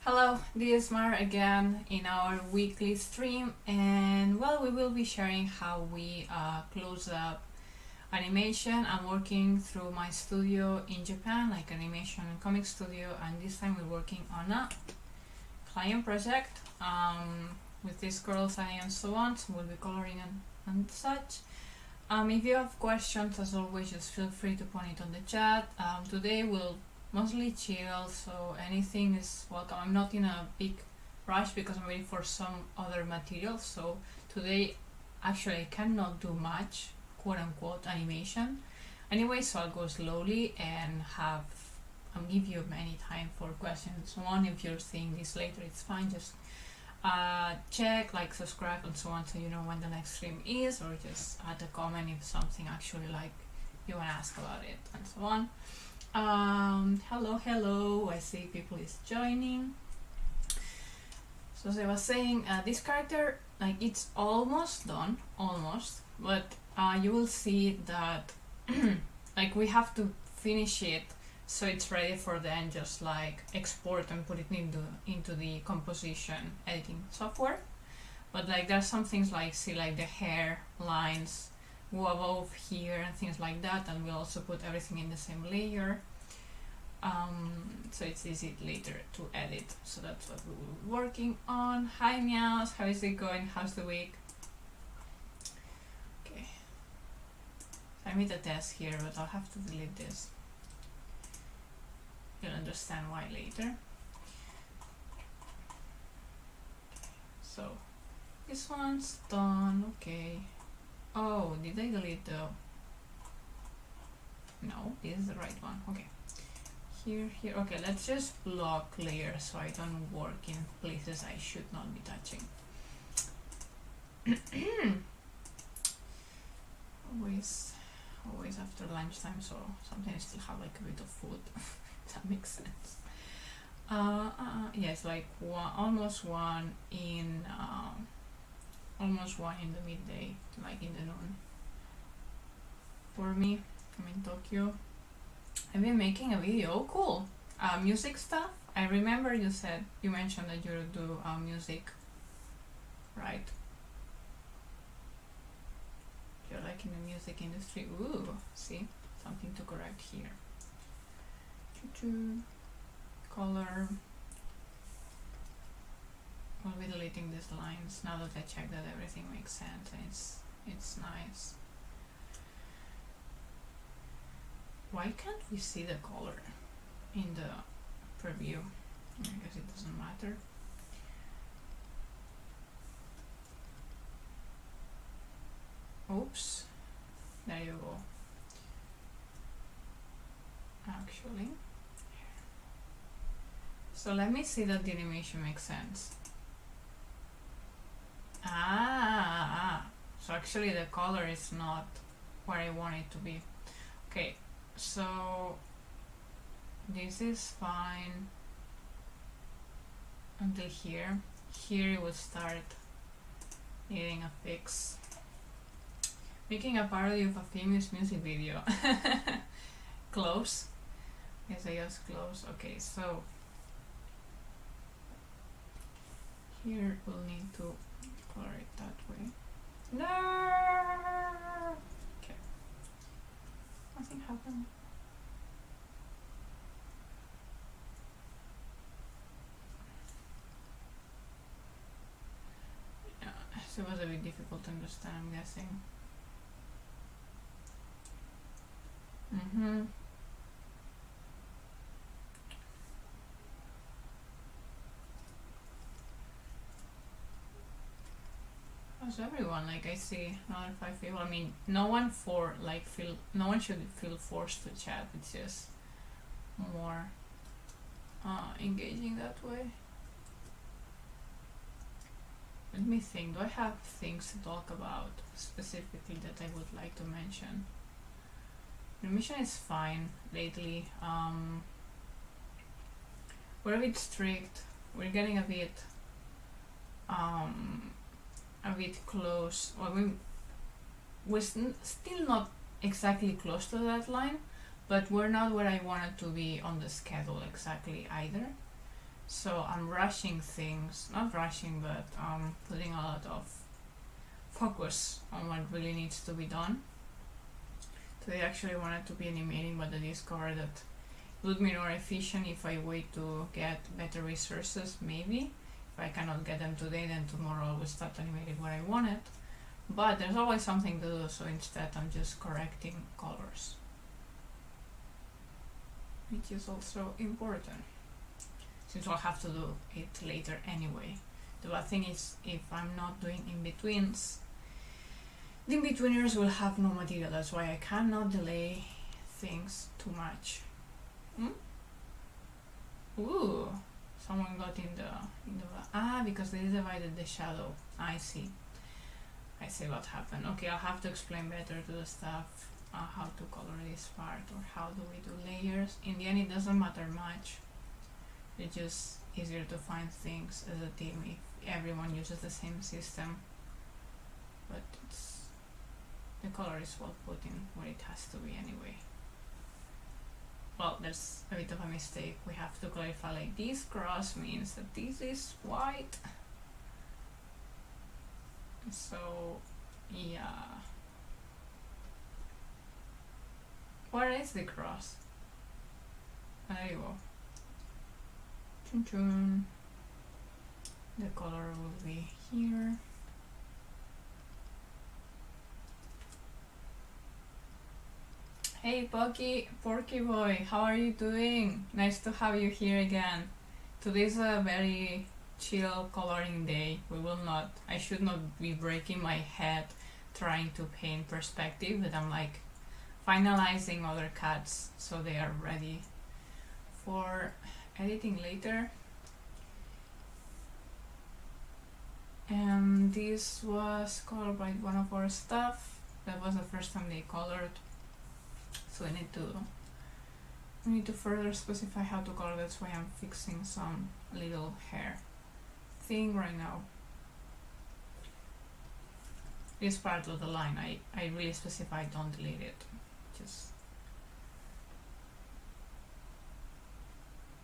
Hello, this is Mara again in our weekly stream, and well, we will be sharing how we close up animation. I'm working through my studio in Japan, like animation and comic studio, and this time we're working on a client project with these girls and so on, so we'll be coloring and such. If you have questions, as always, just feel free to put it on the chat. Today we'll mostly chill, so anything is welcome. I'm not in a big rush because I'm waiting for some other materials, so today actually I cannot do much quote unquote animation anyway, so I'll go slowly and give you many time for questions and so on. If you're seeing this later, it's fine, just check, like, subscribe and so on, so you know when the next stream is, or just add a comment if something actually like you want to ask about it and so on. Hello, I see people is joining. So as I was saying, this character, like, it's almost done, but you will see that like we have to finish it so it's ready for then just like export and put it into the composition editing software. But like there's some things like, see, like the hair lines go above here and things like that, and we'll also put everything in the same layer, so it's easy later to edit. So that's what we're working on. Hi Meows, how is it going? How's the week? Okay, I made a test here, but I'll have to delete this. You'll understand why later. So this one's done. Okay. Oh, did I delete the... No, this is the right one. Okay. Here. Okay, let's just block layers so I don't work in places I should not be touching. always after lunchtime, so sometimes I still have like a bit of food. If that makes sense. Yes, like almost one in the midday, like in the noon. For me, I'm in Tokyo. I've been making a video. Oh, cool. Music stuff. I remember you mentioned that you do music, right? You're like in the music industry. Ooh, see, something to correct here. Color. I'll be deleting these lines now that I checked that everything makes sense and it's nice. Why can't we see the color in the preview? I guess it doesn't matter. Oops, there you go. Actually, so let me see that the animation makes sense. So actually the color is not where I want it to be. Okay, so this is fine until here. Here it will start needing a fix. Making a parody of a famous music video. Close. Yes, I guess close. Okay, so here we'll need to color it that way. No. Okay. Nothing happened. Yeah, so it was a bit difficult to understand, I'm guessing. How's everyone? Like, I see another 5 people. I mean, no one should feel forced to chat. It's just more engaging that way. Let me think. Do I have things to talk about specifically that I would like to mention? The mission is fine lately. We're a bit strict. We're getting a bit close. Well, we're still not exactly close to that line, but we're not where I wanted to be on the schedule exactly either. So I'm rushing things, not rushing, but putting a lot of focus on what really needs to be done. Today I actually wanted to be animating, but I discovered that it would be more efficient if I wait to get better resources, maybe. If I cannot get them today, then tomorrow I will start animating what I wanted. But there's always something to do, so instead I'm just correcting colors, which is also important, since I'll have to do it later anyway. The bad thing is, if I'm not doing in-betweens, the in-betweeners will have no material. That's why I cannot delay things too much. Ooh, someone got in the because they divided the shadow. I see what happened. Okay, I'll have to explain better to the staff how to color this part, or how do we do layers. In the end, it doesn't matter much. It's just easier to find things as a team if everyone uses the same system. But the color is well put in where it has to be anyway. Well, there's a bit of a mistake. We have to clarify, like, this cross means that this is white. So, yeah. Where is the cross? There you go. Chun chun. The color will be here. Hey Porky boy, how are you doing? Nice to have you here again. Today's a very chill coloring day. I should not be breaking my head trying to paint perspective, but I'm like finalizing other cuts so they are ready for editing later. And this was colored by one of our staff. That was the first time they colored. So we need to further specify how to color. That's why I'm fixing some little hair thing right now. This part of the line, I really specify, don't delete it, just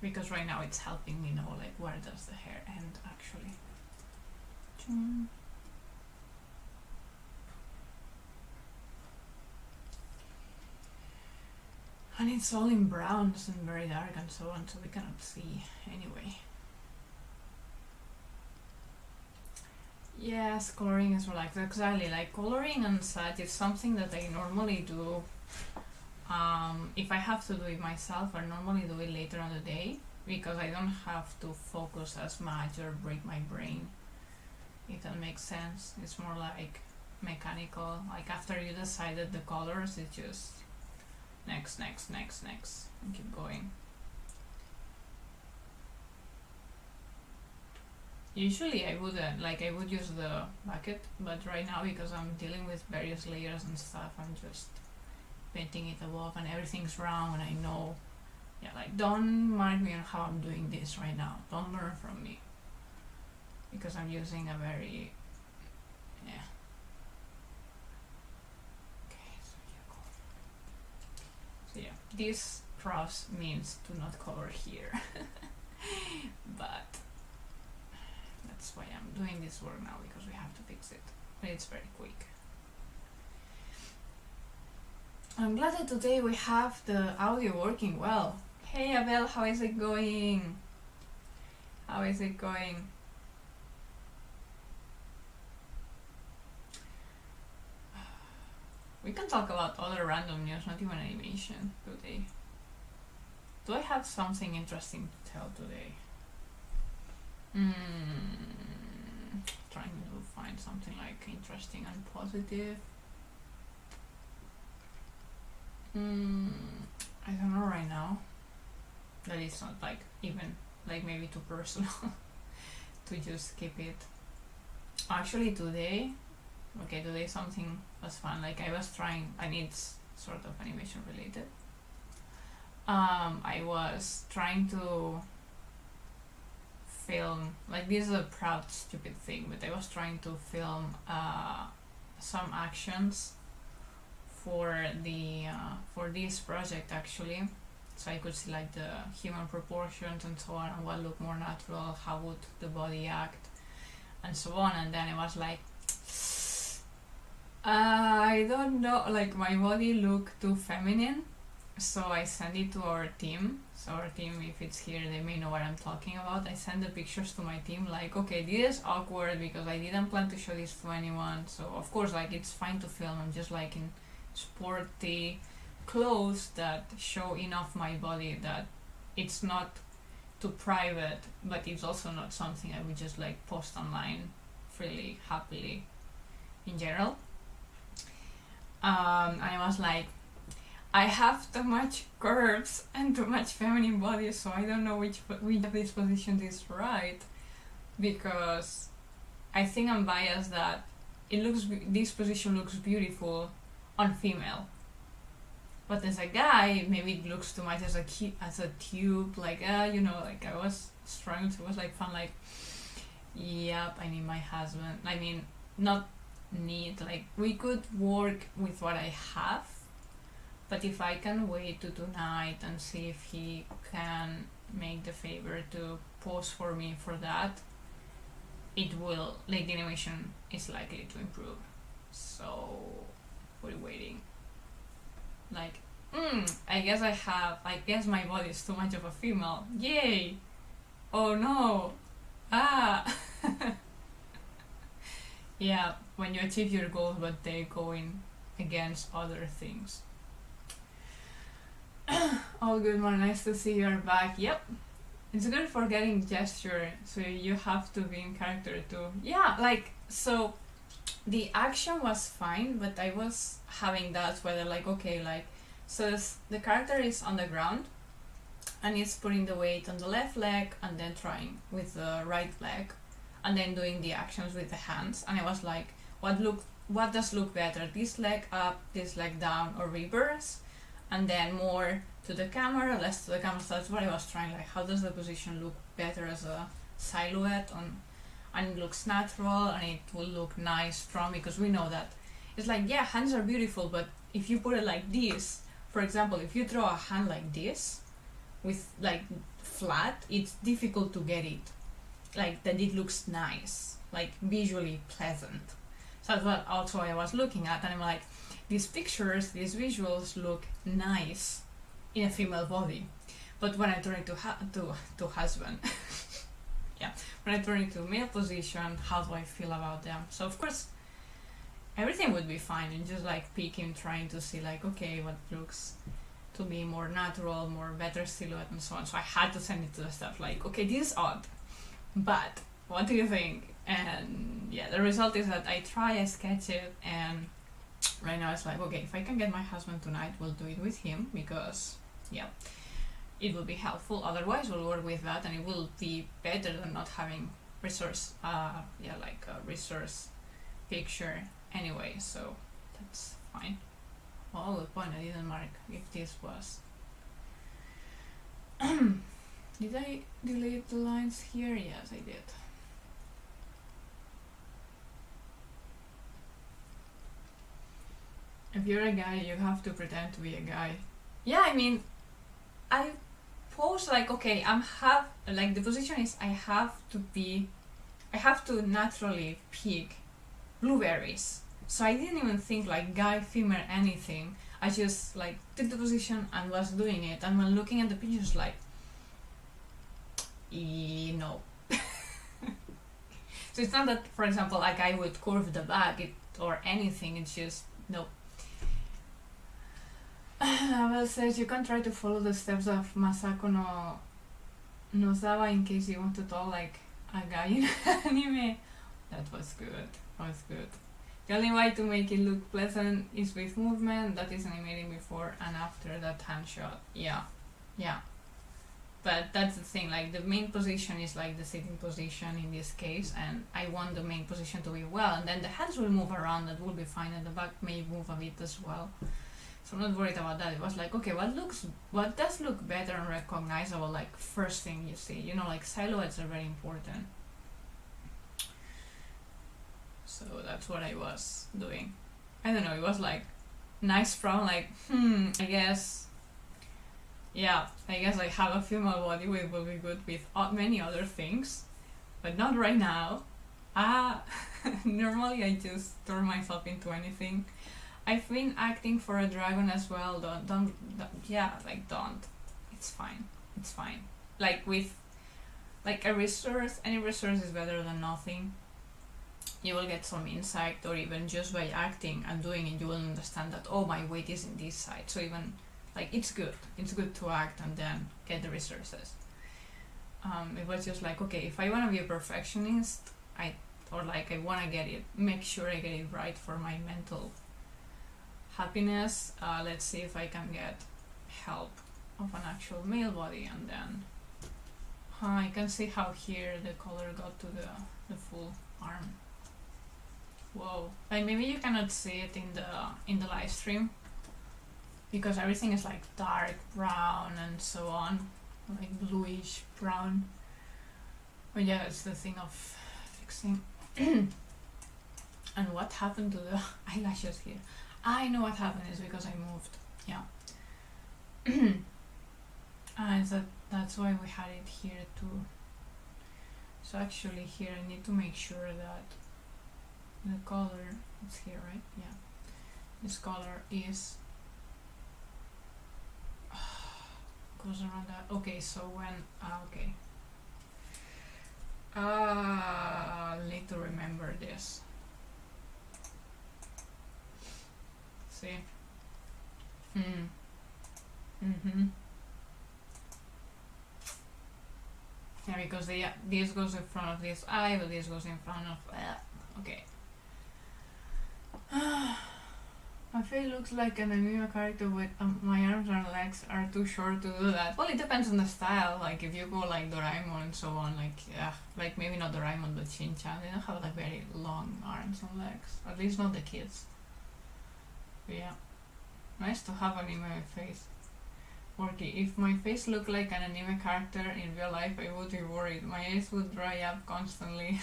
because right now it's helping me know, like, where does the hair end actually. And it's all in browns and very dark and so on, so we cannot see anyway. Yes, coloring is relaxed. Exactly, like coloring and such is something that I normally do. If I have to do it myself, I normally do it later on the day, because I don't have to focus as much or break my brain, if that makes sense. It's more like mechanical. Like, after you decided the colors, it's just next, and keep going. Usually I wouldn't, like, I would use the bucket, but right now, because I'm dealing with various layers and stuff, I'm just painting it above and everything's round, and I know, yeah, like, don't mark me on how I'm doing this right now. Don't learn from me, because I'm using a very, yeah. So yeah, this cross means do not cover here. But that's why I'm doing this work now, because we have to fix it. But it's very quick. I'm glad that today we have the audio working well. Hey Abel, how is it going? How is it going? We can talk about other random news, not even animation today. Do I have something interesting to tell today? Trying to find something like interesting and positive. I don't know right now. That it's not like even like maybe too personal to just keep it. Actually today something was fun. Like, I was trying, and it's sort of animation related. I was trying to film, like, this is a proud stupid thing, but I was trying to film some actions for the for this project actually. so I could see like the human proportions and so on, and what looked more natural, how would the body act, and so on. And then it was like, I don't know, like my body looked too feminine, so I sent it to our team. So our team, if it's here, they may know what I'm talking about. I sent the pictures to my team, like, okay, this is awkward because I didn't plan to show this to anyone. So of course, like, it's fine to film. I'm just like in sporty clothes that show enough my body that it's not too private, but it's also not something I would just like post online freely, happily, in general. And I was like, I have too much curves and too much feminine body, so I don't know which of these positions is right, because I think I'm biased that this position looks beautiful on female, but as a guy maybe it looks too much as a tube, like you know, like I was struggling. So it was like fun, like, yep, I need my husband. I mean, not need, like, we could work with what I have, but if I can wait to tonight and see if he can make the favor to pose for me for that, it will, like, the animation is likely to improve. So we're waiting. Like, I guess my body is too much of a female. Yay! Oh no! Ah! Yeah, when you achieve your goals but they're going against other things. All good, man. Nice to see you're back. Yep. It's good for getting gesture, so you have to be in character too. Yeah, like, so the action was fine, but I was having doubts whether, like, okay, like, so the character is on the ground and he's putting the weight on the left leg and then trying with the right leg and then doing the actions with the hands. And I was like, what does look better? This leg up, this leg down, or reverse? And then more to the camera, less to the camera. So that's what I was trying, like, how does the position look better as a silhouette and it looks natural and it will look nice, strong, because we know that it's like, yeah, hands are beautiful, but if you put it like this, for example, if you draw a hand like this with like flat, it's difficult to get it like that it looks nice, like visually pleasant. So that's what also I was looking at, and I'm like, these pictures, these visuals look nice in a female body, but when I turn it to husband, yeah, when I turn it to male position, how do I feel about them? So of course, everything would be fine, and just like picking, trying to see like, okay, what looks to be more natural, more better silhouette, and so on. So I had to send it to the staff, like, okay, this is odd, but what do you think? And yeah, the result is that I sketch it, and right now it's like, okay, if I can get my husband tonight, we'll do it with him, because yeah, it will be helpful. Otherwise we'll work with that, and it will be better than not having resource like a resource picture anyway, so that's fine. Well, good point, I didn't mark if this was did I delete the lines here? Yes, I did. If you're a guy, you have to pretend to be a guy. Yeah, I mean, I pose like, okay, like the position is I have to naturally pick blueberries. So I didn't even think like guy, female, anything. I just like took the position and was doing it. And when looking at the pictures, like, no. So it's not that, for example, like I would curve the back or anything. It's just no. Well, says you can try to follow the steps of Masako no Nozawa in case you want to talk like a guy in anime. That was good. That was good. The only way to make it look pleasant is with movement. That is animating before and after that hand shot. Yeah. But that's the thing, like the main position is like the sitting position in this case, and I want the main position to be well, and then the hands will move around, that will be fine, and the back may move a bit as well. So I'm not worried about that. It was like, okay, what does look better and recognizable, like first thing you see, you know, like silhouettes are very important. So that's what I was doing. I don't know, it was like nice from like, I guess yeah, I guess I have a female body which will be good with many other things, but not right now. Ah, normally I just turn myself into anything. I've been acting for a dragon as well. Yeah, like don't. It's fine. It's fine. Like with like a resource, any resource is better than nothing. You will get some insight, or even just by acting and doing it, you will understand that oh, my weight is in this side. So even like it's good. It's good to act and then get the resources. It was just like okay, if I want to be a perfectionist, I want to get it, make sure I get it right for my mental happiness. Let's see if I can get help of an actual male body, and then I can see how here the color got to the full arm. Whoa! Like maybe you cannot see it in the live stream because everything is like dark brown and so on, like bluish brown. But yeah, it's the thing of fixing. And what happened to the eyelashes here? I know what happened is because I moved. Yeah. And that's why we had it here too. So actually here I need to make sure that the color, it's here, right? Yeah. This color is goes around that. Okay, so when okay. Need to remember this. See? Yeah, because this goes in front of this eye, but this goes in front of okay. My face looks like an anime character with my arms and legs are too short to do that. Well, it depends on the style. Like if you go like Doraemon and so on, like yeah, like maybe not Doraemon but Shin-chan, they don't have like very long arms and legs. At least not the kids. But yeah, nice to have anime face. Worky. If my face looked like an anime character in real life, I would be worried. My eyes would dry up constantly.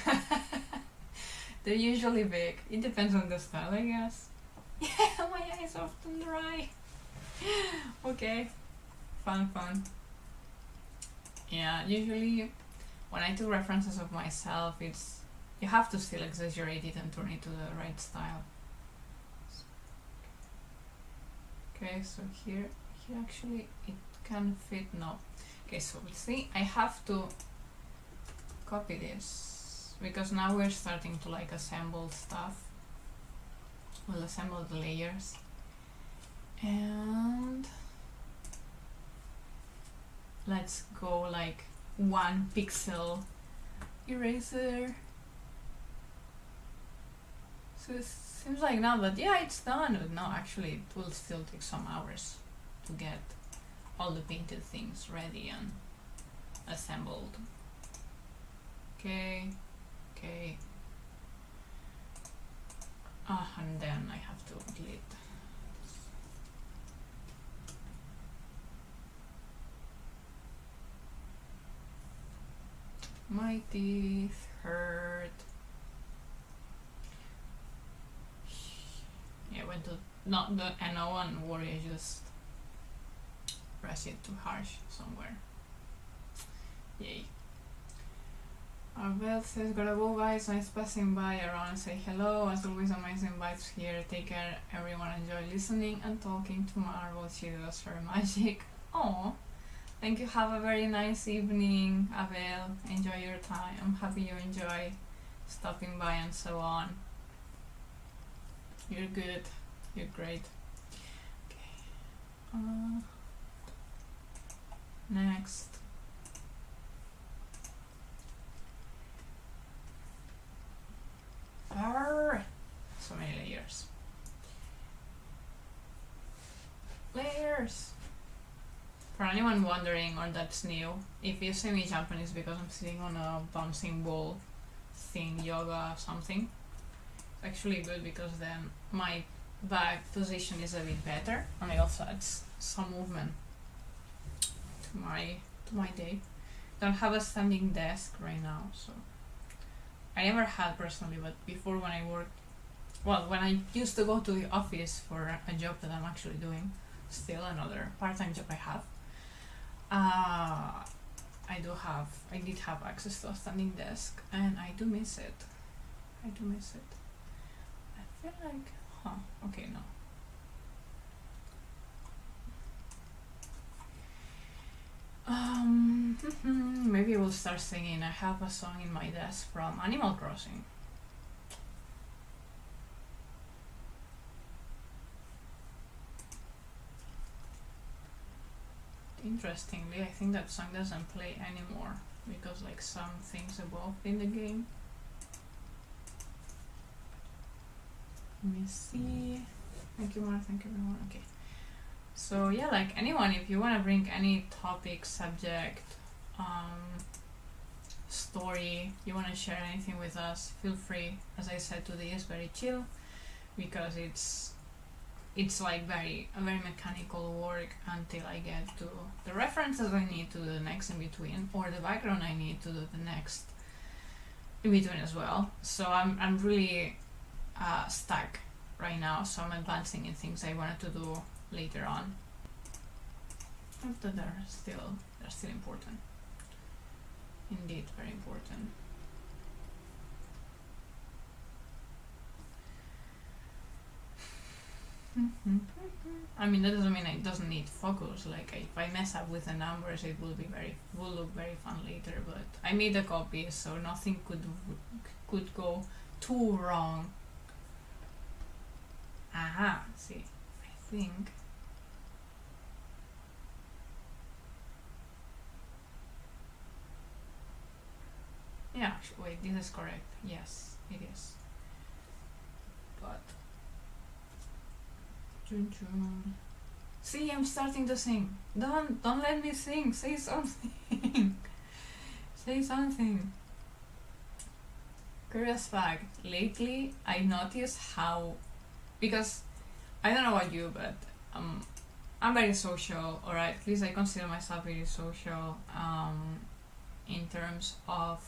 They're usually big. It depends on the style, I guess. Yeah, my eyes often dry. Okay. Fun. Yeah, usually when I do references of myself, it's you have to still exaggerate it and turn it to the right style. Okay, so here actually it can fit. No. Okay, so see, I have to copy this because now we're starting to like assemble stuff. We'll assemble the layers and let's go like 1 pixel eraser. So it seems like now that yeah, it's done, but no, actually it will still take some hours to get all the painted things ready and assembled. Okay. And then I have to delete. My teeth hurt. Yeah, went to not the NO and worry, I just press it too harsh somewhere. Yay. Arbel says, gotta go guys, nice passing by around and say hello. As always, amazing vibes here. Take care everyone, enjoy listening and talking to Marvel. She does her magic. Oh, thank you, have a very nice evening, Abel. Enjoy your time. I'm happy you enjoy stopping by and so on. You're good, you're great. Okay. Next. So many layers. For anyone wondering or that's new, if you see me jumping, it's because I'm sitting on a bouncing ball thing, yoga something. It's actually good because then my back position is a bit better and I also add some movement to my day. Don't have a standing desk right now, so I never had personally, but before when I worked, well, when I used to go to the office for a job that I'm actually doing, still another part-time job I have, I did have access to a standing desk, and I do miss it. I do miss it. I feel like, okay, no. Maybe I will start singing. I have a song in my desk from Animal Crossing. Interestingly, I think that song doesn't play anymore because like some things evolved in the game. Let me see. Thank you, Mara. Thank you, everyone. Okay. So yeah, like anyone, if you want to bring any topic, subject, story, you want to share anything with us, feel free. As I said, today is very chill because it's like very mechanical work until I get to the references I need to do the next in between, or the background I need to do the next in between as well. So I'm really stuck right now, so I'm advancing in things I wanted to do later on. But they're still important. Indeed, very important. I mean, that doesn't mean it doesn't need focus. Like if I mess up with the numbers, it will look very fun later. But I made a copy, so nothing could go too wrong. Aha! See, I think. Yeah, wait, this is correct. Yes, it is. But see, I'm starting to sing. Don't let me sing. Say something. Say something. Curious fact. Lately, I noticed how, because I don't know about you, but I'm very social, or at least I consider myself very social. In terms of,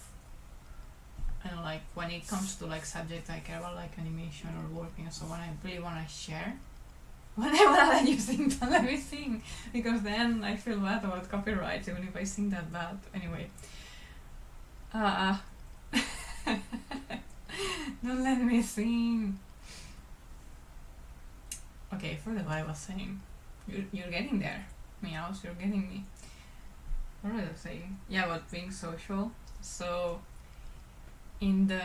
I don't know, like when it comes to like subjects I care about, like animation or working and so on, I really want to share. When I want to let you sing, don't let me sing, because then I feel bad about copyright, even if I sing that bad. Anyway. Don't let me sing. Okay, for the I was saying, you're getting there. Meows, you're getting me. What was I saying? Yeah, about being social. So, in the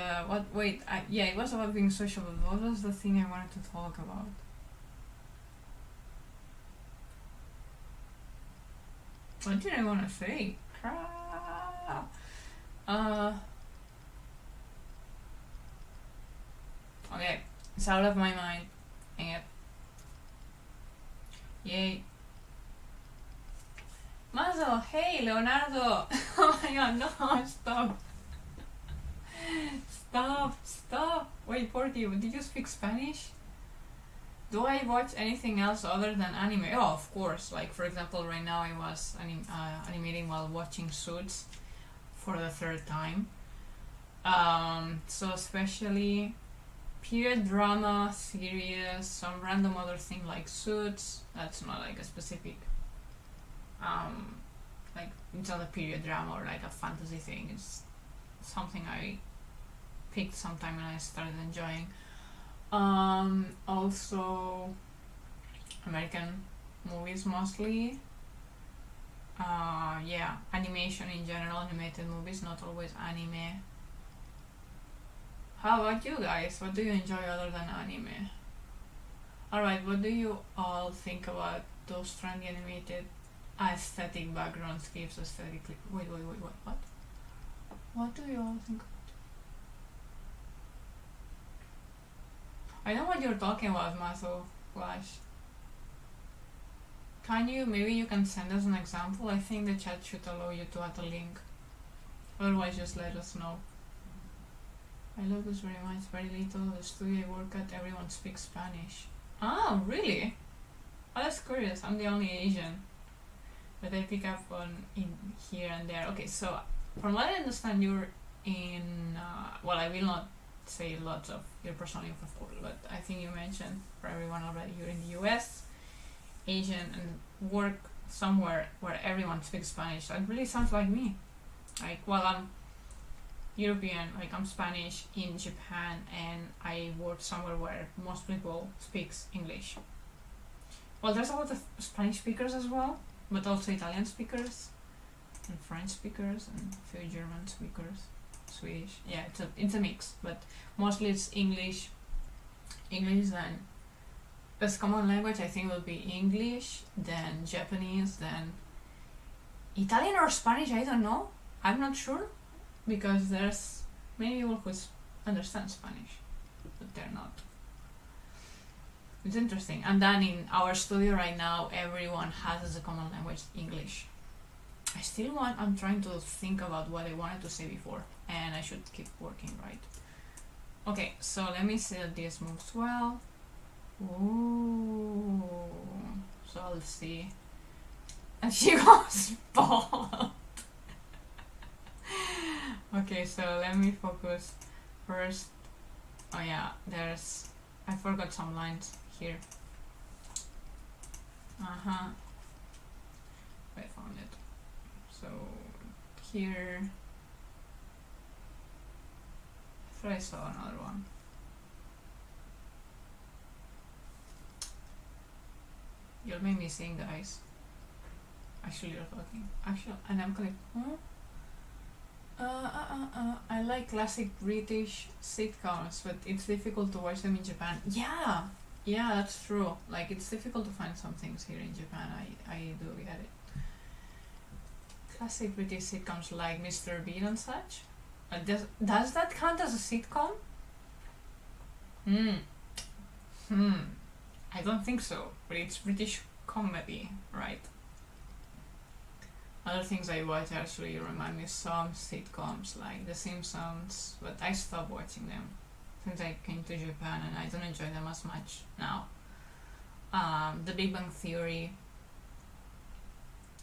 yeah, it was about being social. But what was the thing I wanted to talk about? What did I want to say? Okay, it's out of my mind. Dang it. Yay. Mazo, hey, Leonardo. Oh my god, no, stop. Stop. Wait, Porty, did you speak Spanish? Do I watch anything else other than anime? Oh, of course. Like, for example, right now I was animating while watching Suits for the third time. So especially period drama, series, some random other thing like Suits. That's not like a specific, like it's not a period drama or like a fantasy thing. It's something I picked sometime and I started enjoying. Also American movies mostly. Yeah, animation in general, animated movies, not always anime. How about you guys? What do you enjoy other than anime? Alright, what do you all think about those trendy animated aesthetic backgrounds gives aesthetically? Wait, what? What do you all think? I know what you're talking about, Maso Flash. Maybe you can send us an example? I think the chat should allow you to add a link. Otherwise, just let us know. I love this very much. Very little. The studio I work at, everyone speaks Spanish. Oh, really? Oh, that's curious. I'm the only Asian. But I pick up on in here and there. Okay, so from what I understand, you're in... well, I will not say lots of your personal info, of course, but I think you mentioned for everyone already you're in the US, Asian, and work somewhere where everyone speaks Spanish. That really sounds like me. Like, well, I'm European, like I'm Spanish in Japan, and I work somewhere where most people speaks English. Well, there's a lot of Spanish speakers as well, but also Italian speakers, and French speakers, and a few German speakers, Swedish. Yeah, it's a mix, but mostly it's English. English, then as common language, I think will be English, then Japanese, then Italian or Spanish. I don't know. I'm not sure, because there's many people who understand Spanish, but they're not. It's interesting. And then in our studio right now, everyone has as a common language English. I'm trying to think about what I wanted to say before, and I should keep working, right? Okay, so let me see that this moves well. Ooh, so let's see. And she goes bald. Okay, so let me focus first. Oh yeah, I forgot some lines here. I found it. So here, I thought I saw another one. You'll make me sing, guys. Actually, you're talking. And I'm like, huh? I like classic British sitcoms, but it's difficult to watch them in Japan. Yeah, that's true. Like, it's difficult to find some things here in Japan. I do get it. Classic British sitcoms like Mr. Bean and such. Does that count as a sitcom? I don't think so, but it's British comedy, right? Other things I watch actually remind me of some sitcoms like The Simpsons, but I stopped watching them since I came to Japan, and I don't enjoy them as much now. The Big Bang Theory,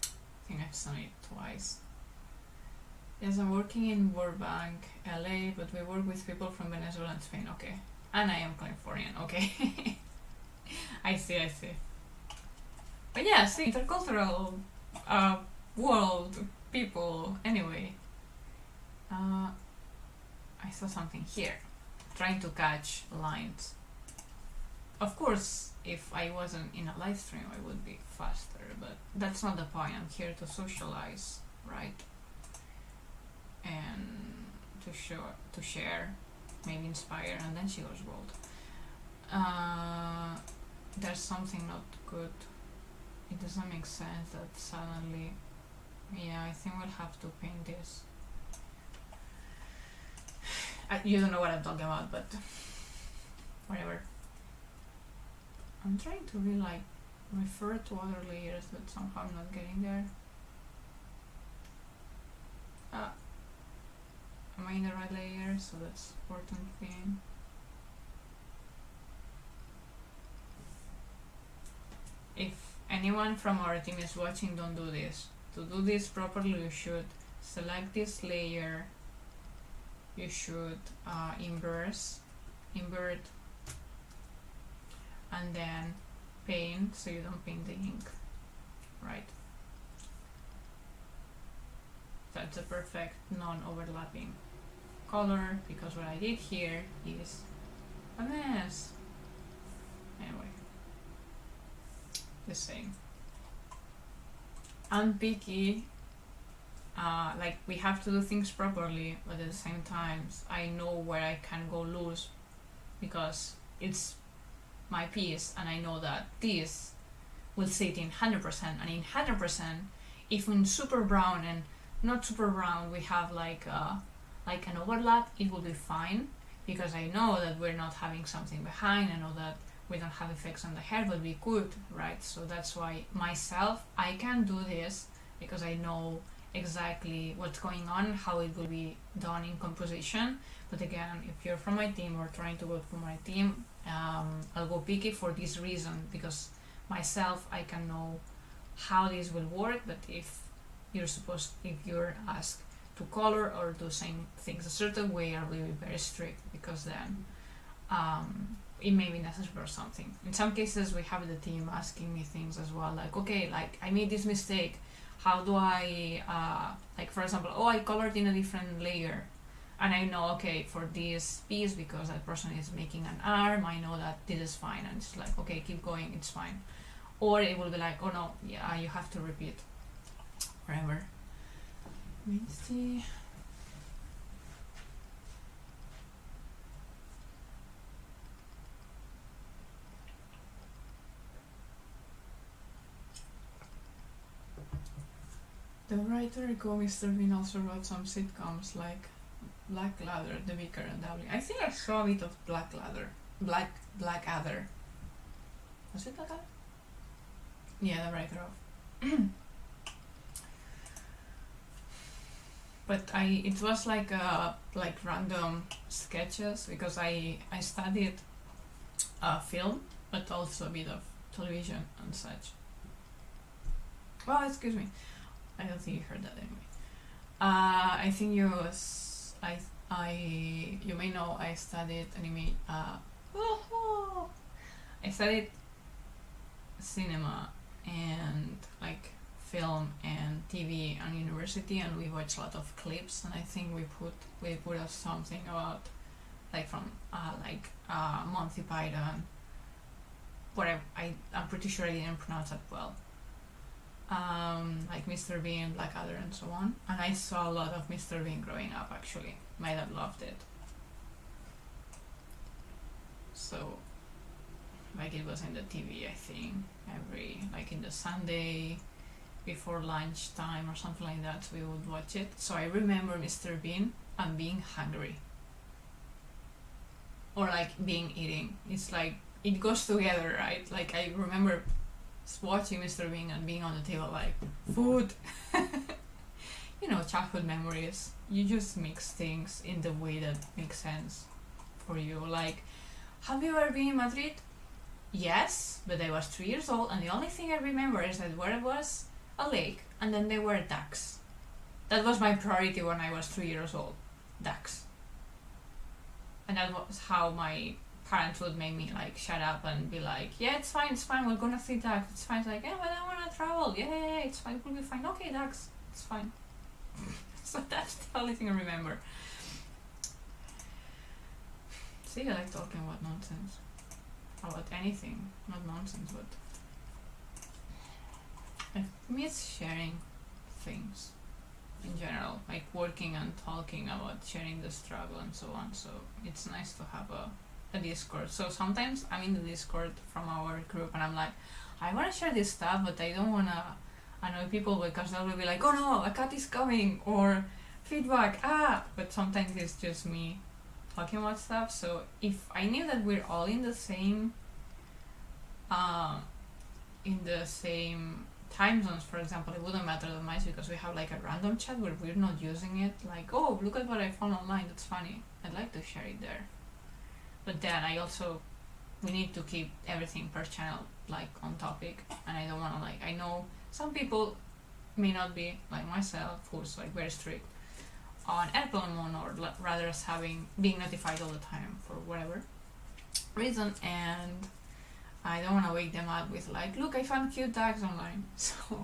I think I've seen it twice. Yes, I'm working in Burbank, LA, but we work with people from Venezuela and Spain, okay. And I am Californian, okay. I see. But yeah, see, intercultural world, people, anyway. I saw something here, trying to catch lines. Of course, if I wasn't in a live stream, I would be faster, but that's not the point. I'm here to socialize, right? And to share, maybe inspire, and then she goes bold. There's something not good. It doesn't make sense that suddenly. Yeah, I think we'll have to paint this. You don't know what I'm talking about, but whatever. I'm trying to really like refer to other layers, but somehow I'm not getting there. Am I in the right layer? So that's important thing. If anyone from our team is watching, don't do this. To do this properly, you should select this layer. You should invert, and then paint, so you don't paint the ink, right? That's a perfect non-overlapping color, because what I did here is a mess. Anyway, just saying. I'm picky, like we have to do things properly, but at the same time, I know where I can go loose, because it's my piece, and I know that this will sit in 100%, and in 100%, if in super brown and not super brown we have like an overlap, it will be fine, because I know that we're not having something behind. I know that we don't have effects on the hair, but we could, right? So that's why myself, I can do this, because I know exactly what's going on, how it will be done in composition. But again, if you're from my team or trying to go to my team, I'll go picky for this reason, because myself, I can know how this will work. But if you're asked to color or do same things a certain way, I will be very strict, because then it may be necessary or something. In some cases, we have the team asking me things as well, like, okay, like I made this mistake. How do I, like for example, oh, I colored in a different layer, and I know, okay, for this piece, because that person is making an arm, I know that this is fine, and it's like, okay, keep going, it's fine. Or it will be like, oh no, yeah, you have to repeat, whatever. Let me see. The writer Mr. Bean also wrote some sitcoms like Blackadder, The Vicar, and Dublin. I think I saw a bit of Blackadder. Was it Blackadder? Yeah, the writer of. But it was like random sketches, because I studied film, but also a bit of television and such. Well, excuse me. I don't think you heard that anyway. I think you may know I studied I studied cinema and like film and TV and university, and we watched a lot of clips, and I think we put up something about like from Monty Python, whatever. I'm pretty sure I didn't pronounce that well. Like Mr. Bean, Blackadder, and so on. And I saw a lot of Mr. Bean growing up, actually. My dad loved it. So, like, it was in the TV, I think, in the Sunday before lunchtime or something like that, we would watch it. So I remember Mr. Bean and being hungry. Or like being eating. It's like, it goes together, right? Like, I remember watching Mr. Bean and being on the table like, food. You know, childhood memories. You just mix things in the way that makes sense for you. Like, have you ever been in Madrid? Yes, but I was 3 years old, and the only thing I remember is that where it was a lake, and then there were ducks. That was my priority when I was 3 years old. Ducks. And that was how my parents would make me like shut up and be like, yeah, it's fine, we're gonna see ducks, it's fine. It's like, yeah, but I wanna travel, yeah, it's fine, we'll be fine, okay, ducks, it's fine. So that's the only thing I remember. See, I like talking about nonsense. About anything, not nonsense, but I miss sharing things in general, like working and talking about sharing the struggle and so on. So it's nice to have a Discord. So sometimes I'm in the Discord from our group and I'm like, I want to share this stuff, but I don't want to annoy people, because they will be like, oh no, a cat is coming, or feedback, but sometimes it's just me talking about stuff. So if I knew that we're all in the same time zones, for example, it wouldn't matter that much, because we have like a random chat where we're not using it, like, oh, look at what I found online, that's funny, I'd like to share it there. But then we need to keep everything per channel like on topic, and I don't want to I know some people may not be like myself, who's like very strict on airplane mode, or rather as being notified all the time for whatever reason, and I don't want to wake them up with like, look, I found cute tags online. So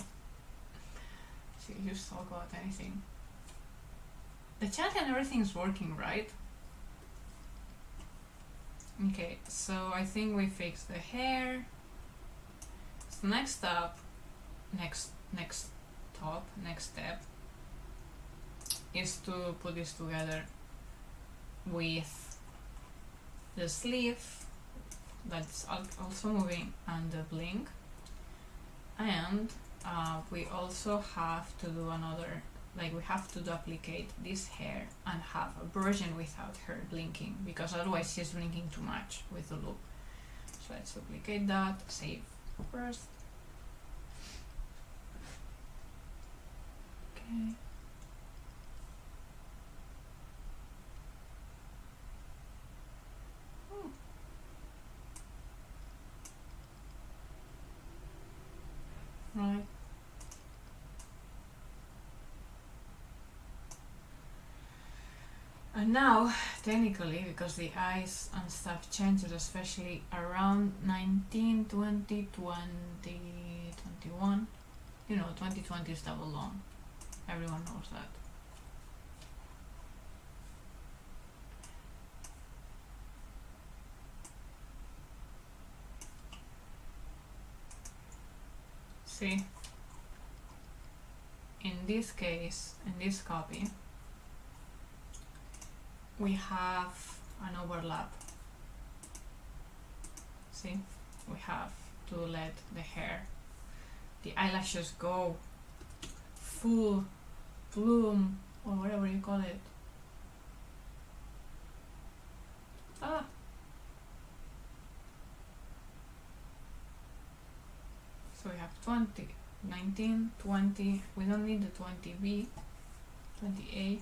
you just talk about anything. The chat and everything is working, right? Okay, so I think we fixed the hair. So next step is to put this together with the sleeve that's also moving and the blink, and we also have to do another, like we have to duplicate this hair and have a version without her blinking, because otherwise she's blinking too much with the loop. So let's duplicate that, save first. Okay. Right. And now, technically, because the eyes and stuff changes, especially around 19, 20, 20, 21, you know, 2020 is double long. Everyone knows that. See? In this case, in this copy, we have an overlap. See? We have to let the hair, the eyelashes go full bloom, or whatever you call it. Ah! So we have 20, 19, 20, we don't need the 20B, 20A,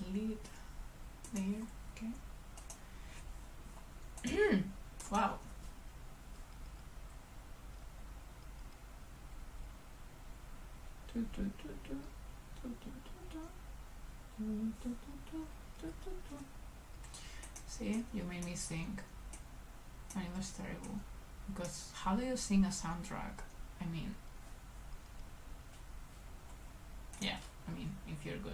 delete layer, okay. Wow. See, you made me sing, and it was terrible. Because how do you sing a soundtrack? I mean, yeah, I mean, if you're good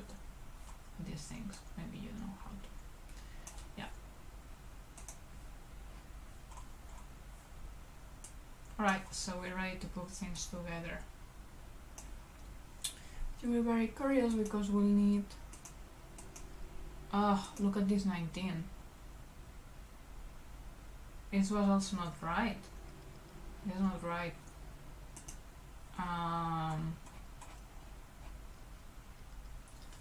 at these things, maybe you know how to. Yeah. Alright, so we're ready to put things together. We're very curious because we'll need. Oh, look at this 19. This was also not right. It's not right.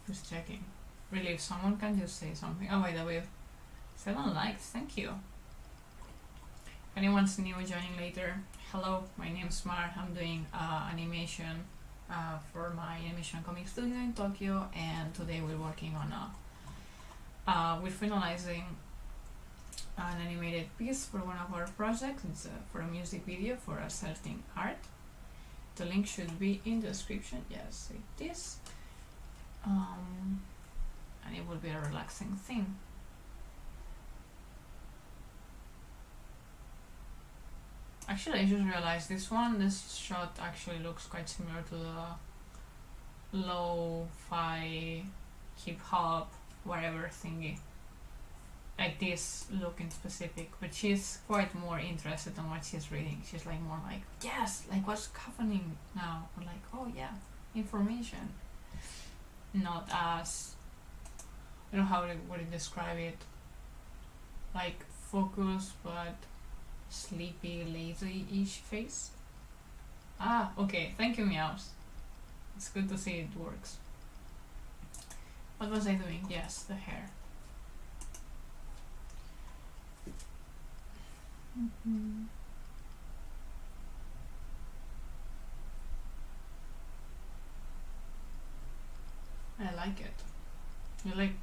Just checking. Really, if someone can just say something. Oh, by the way, 7 likes. Thank you. If anyone's new joining later, hello. My name's Mar. I'm doing animation for my animation comic studio in Tokyo, and today we're working on we're finalizing an animated piece for one of our projects. It's for a music video for a certain art. The link should be in the description. Yes, it is. And it will be a relaxing thing. Actually, I just realized this shot actually looks quite similar to the lo-fi hip-hop whatever thingy, like this look in specific, but she's quite more interested in what she's reading. She's like more like, yes, like what's happening now, or like, oh yeah, information, not as, I don't know how would I describe it, like focus but sleepy, lazy-ish face. Ah, okay, thank you, Meows. It's good to see it works. What was I doing? Yes, the hair. I like it. You like,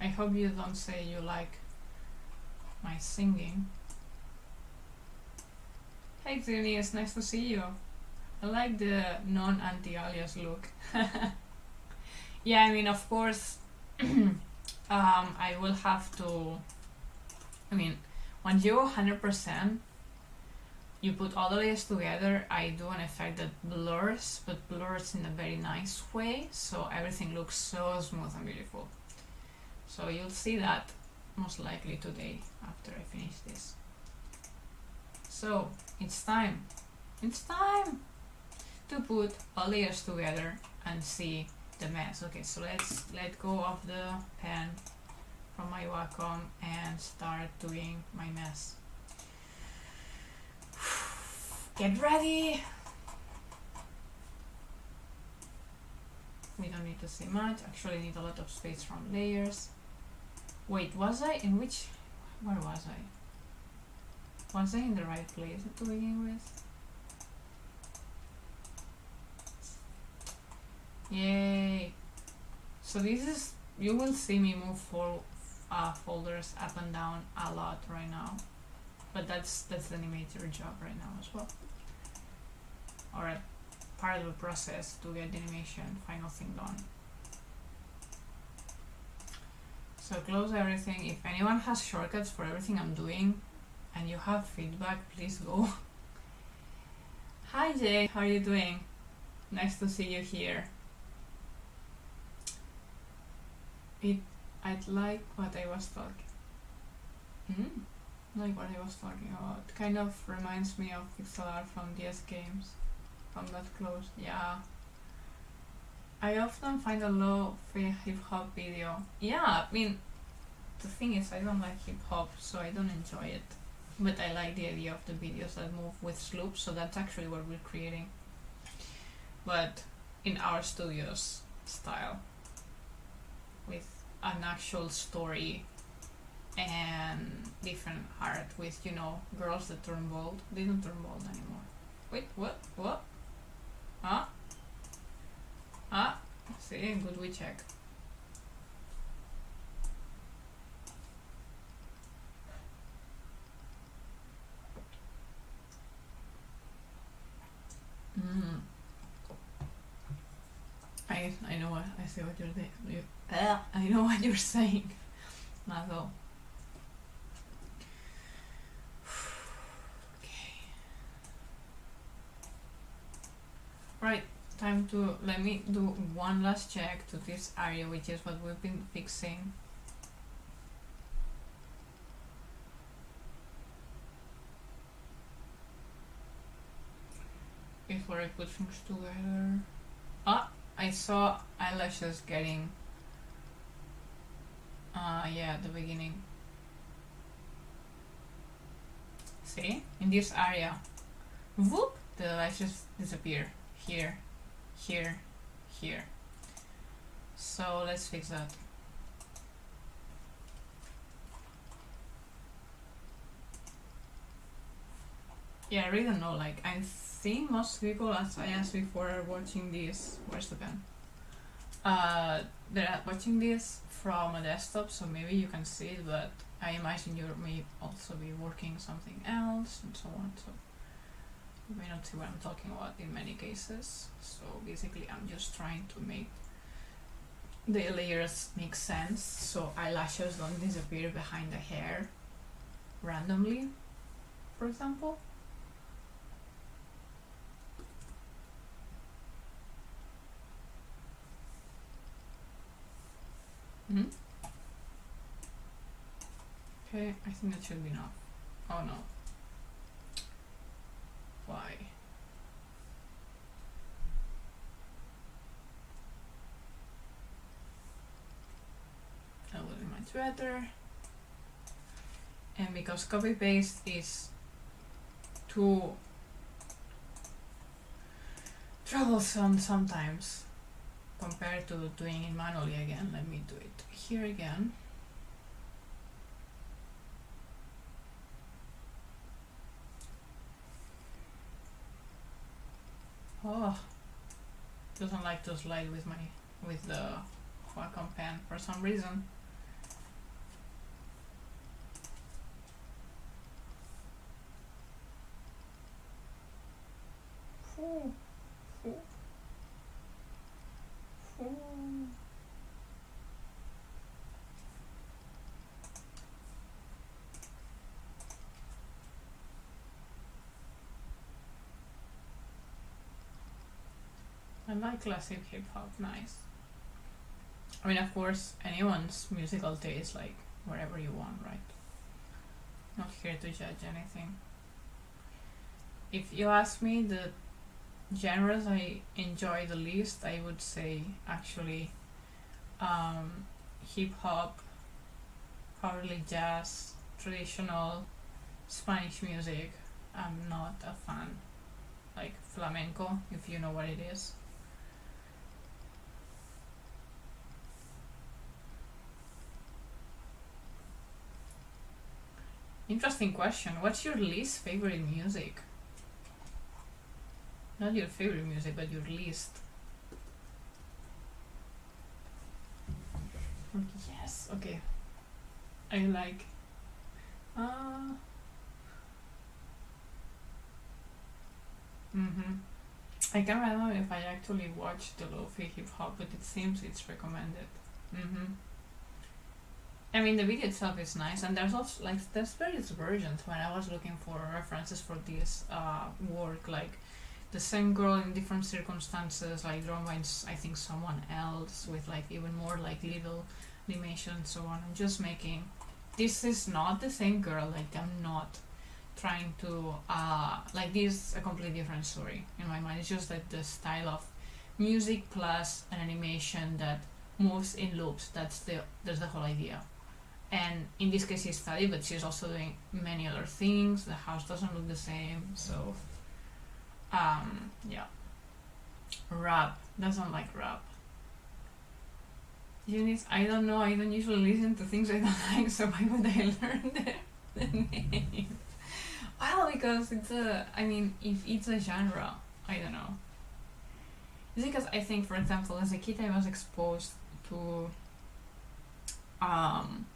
I hope you don't say you like my singing. Hey Trini, it's nice to see you. I like the non-anti-alias look. Yeah, I mean, of course, I will have to, I mean, when you 100%, you put all the layers together, I do an effect that blurs, but blurs in a very nice way, so everything looks so smooth and beautiful. So you'll see that most likely today after I finish this. So it's time to put all layers together and see the mess. Okay, so let's let go of the pen from my Wacom and start doing my mess. Get ready! We don't need to say much. Actually, I need a lot of space from layers. Wait, was I in which? Where was I? Was I in the right place to begin with? Yay! So this is, you will see me move folders up and down a lot right now, but that's the animator job right now as well, or a part of the process to get the animation final thing done. So close everything. If anyone has shortcuts for everything I'm doing and you have feedback, please go. Hi Jay, how are you doing? Nice to see you here. I'd like what I was talking. Like what I was talking about. Kind of reminds me of pixel art from DS games. From that close, yeah. I often find a low hip hop video. Yeah, I mean, the thing is, I don't like hip hop, so I don't enjoy it. But I like the idea of the videos that move with sloops, so that's actually what we're creating. But in our studio's style, with an actual story and different art with, you know, girls that turn bald. They don't turn bald anymore. Wait, what? What? Huh? Ah, see, good, we check. I know what I see what you're doing. I know what you're saying. Not though. Okay. Right, time to let me do one last check to this area, which is what we've been fixing. Before I put things together. Ah, I saw eyelashes getting. Yeah, at the beginning. See? In this area. Whoop! The eyelashes disappear. Here, here, here. So let's fix that. Yeah, I really don't know. Like, I think most people, as I asked before, are watching this. Where's the pen? They're watching this from a desktop, so maybe you can see it, but I imagine you may also be working something else and so on. So you may not see what I'm talking about in many cases. So basically, I'm just trying to make the layers make sense, so eyelashes don't disappear behind the hair randomly, for example. Okay, I think that should be enough. Oh no. Why? That will be much better. And because copy paste is too troublesome sometimes compared to doing it manually again, let me do it here again. Oh, doesn't like to slide with the Wacom pen for some reason. I like classic hip hop, nice. I mean, of course, anyone's musical taste, like whatever you want, right? Not here to judge anything. If you ask me the genres I enjoy the least, I would say actually hip hop, probably jazz, traditional Spanish music. I'm not a fan. Like flamenco, if you know what it is. Interesting question. What's your least favorite music? Not your favorite music, but your least. Yes, okay. I like. I can't remember if I actually watched the Lo-Fi hip hop, but it seems it's recommended. I mean, the video itself is nice, and there's also like there's various versions. When I was looking for references for this work, like the same girl in different circumstances, like drawn by I think someone else with like even more like little animation and so on. I'm just making. This is not the same girl. Like I'm not trying to like this is a completely different story in my mind. It's just that the style of music plus an animation that moves in loops. That's the whole idea. And in this case she's study, but she's also doing many other things. The house doesn't look the same, so yeah. Rap doesn't like rap. Units, I don't know, I don't usually listen to things I don't like, so why would I learn the name? Well, because it's a, I mean, if it's a genre, I don't know. It's because I think, for example, as a kid I was exposed to um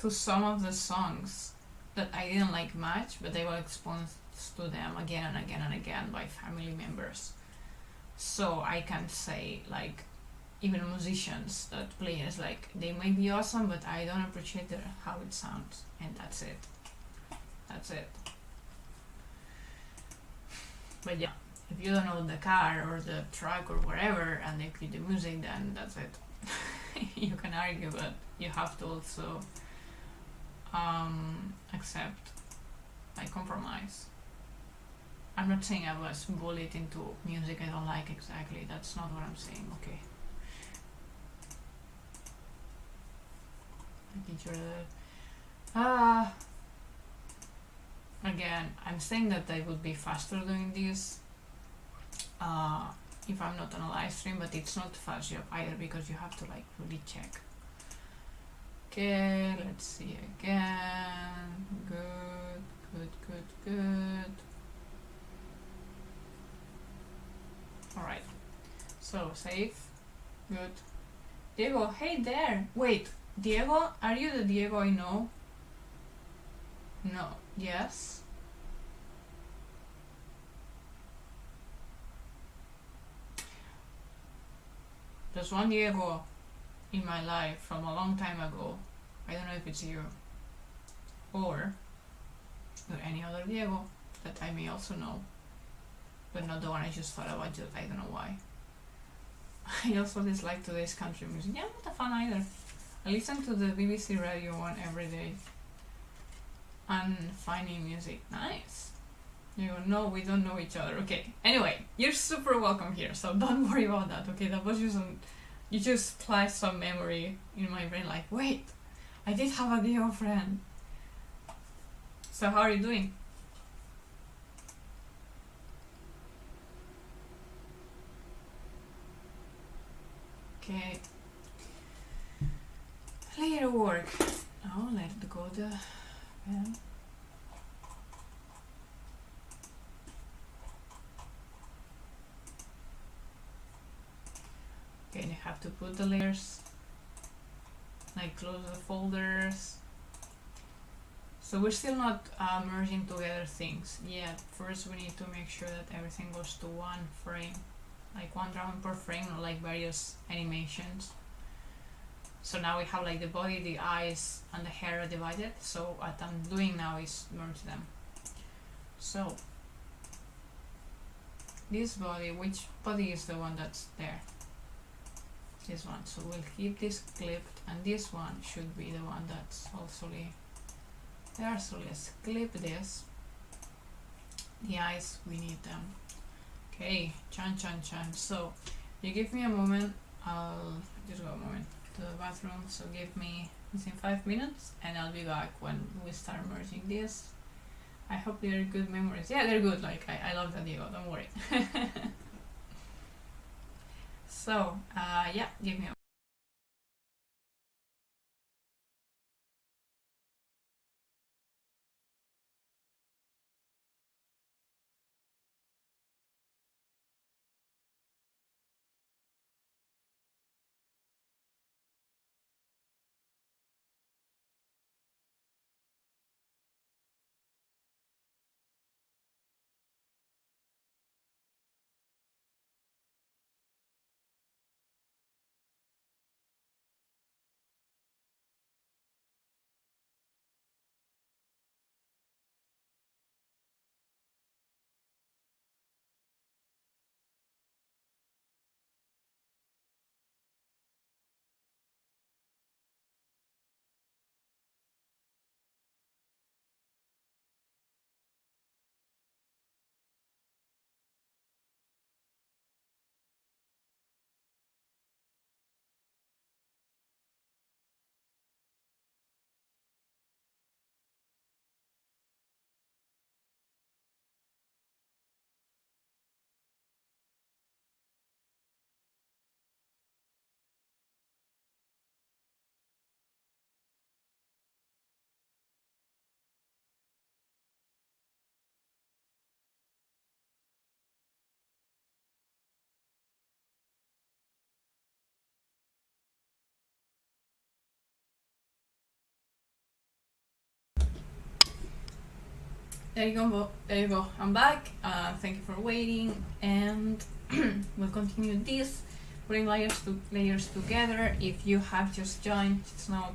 to some of the songs that I didn't like much, but I was exposed to them again and again and again by family members. So I can say, like, even musicians that play is like, they may be awesome, but I don't appreciate how it sounds, and that's it. That's it. But yeah, if you don't know the car or the truck or whatever, and they play the music, then that's it. You can argue, but you have to also accept, like, compromise. I'm not saying I was bullied into music I don't like exactly. That's not what I'm saying. Okay. Making sure that. Again, I'm saying that I would be faster doing this if I'm not on a live stream, but it's not fast job either because you have to like really check. Okay, let's see again. Good, good, good, good. Alright, so save. Good. Diego, hey there! Wait, Diego? Are you the Diego I know? No. Yes? There's one Diego in my life from a long time ago. I don't know if it's you. Or any other Diego that I may also know. But not the one I just thought about, just I don't know why. I also dislike today's country music. Yeah, I'm not a fan either. I listen to the BBC radio one every day. And funny music. Nice. You go, no, we don't know each other. Okay. Anyway, you're super welcome here, so don't worry about that. Okay, that was just you just placed some memory in my brain. Like, wait, I did have a Diego friend. So how are you doing? Okay. Later work. Oh, let's go the pen. Okay, and you have to put the layers, like close the folders. So we're still not merging together things yet. First we need to make sure that everything goes to one frame, like one drawing per frame, or like various animations. So now we have like the body, the eyes, and the hair are divided. So what I'm doing now is merge them. So this body, which body is the one that's there? This one. So we'll keep this clipped, and this one should be the one that's also there. So let's clip this. The eyes, we need them. Okay, chan. So you give me a moment. I'll just go a moment to the bathroom. So give me within 5 minutes, and I'll be back when we start merging this. I hope they're good memories. Yeah, they're good. Like I love that Diego. Don't worry. So yeah, give me a There you go. There you go. I'm back. Thank you for waiting, and we'll continue this, putting layers together. If you have just joined, just know,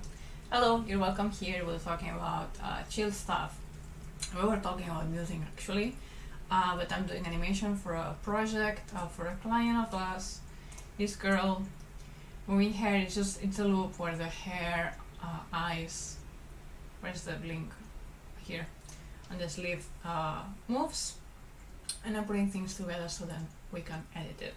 hello, you're welcome here. We're talking about chill stuff. We were talking about music actually, but I'm doing animation for a project for a client of us. This girl moving hair is just, it's a loop where the hair, eyes, where's the link? Here. And the sleeve moves, and I'm putting things together so then we can edit it.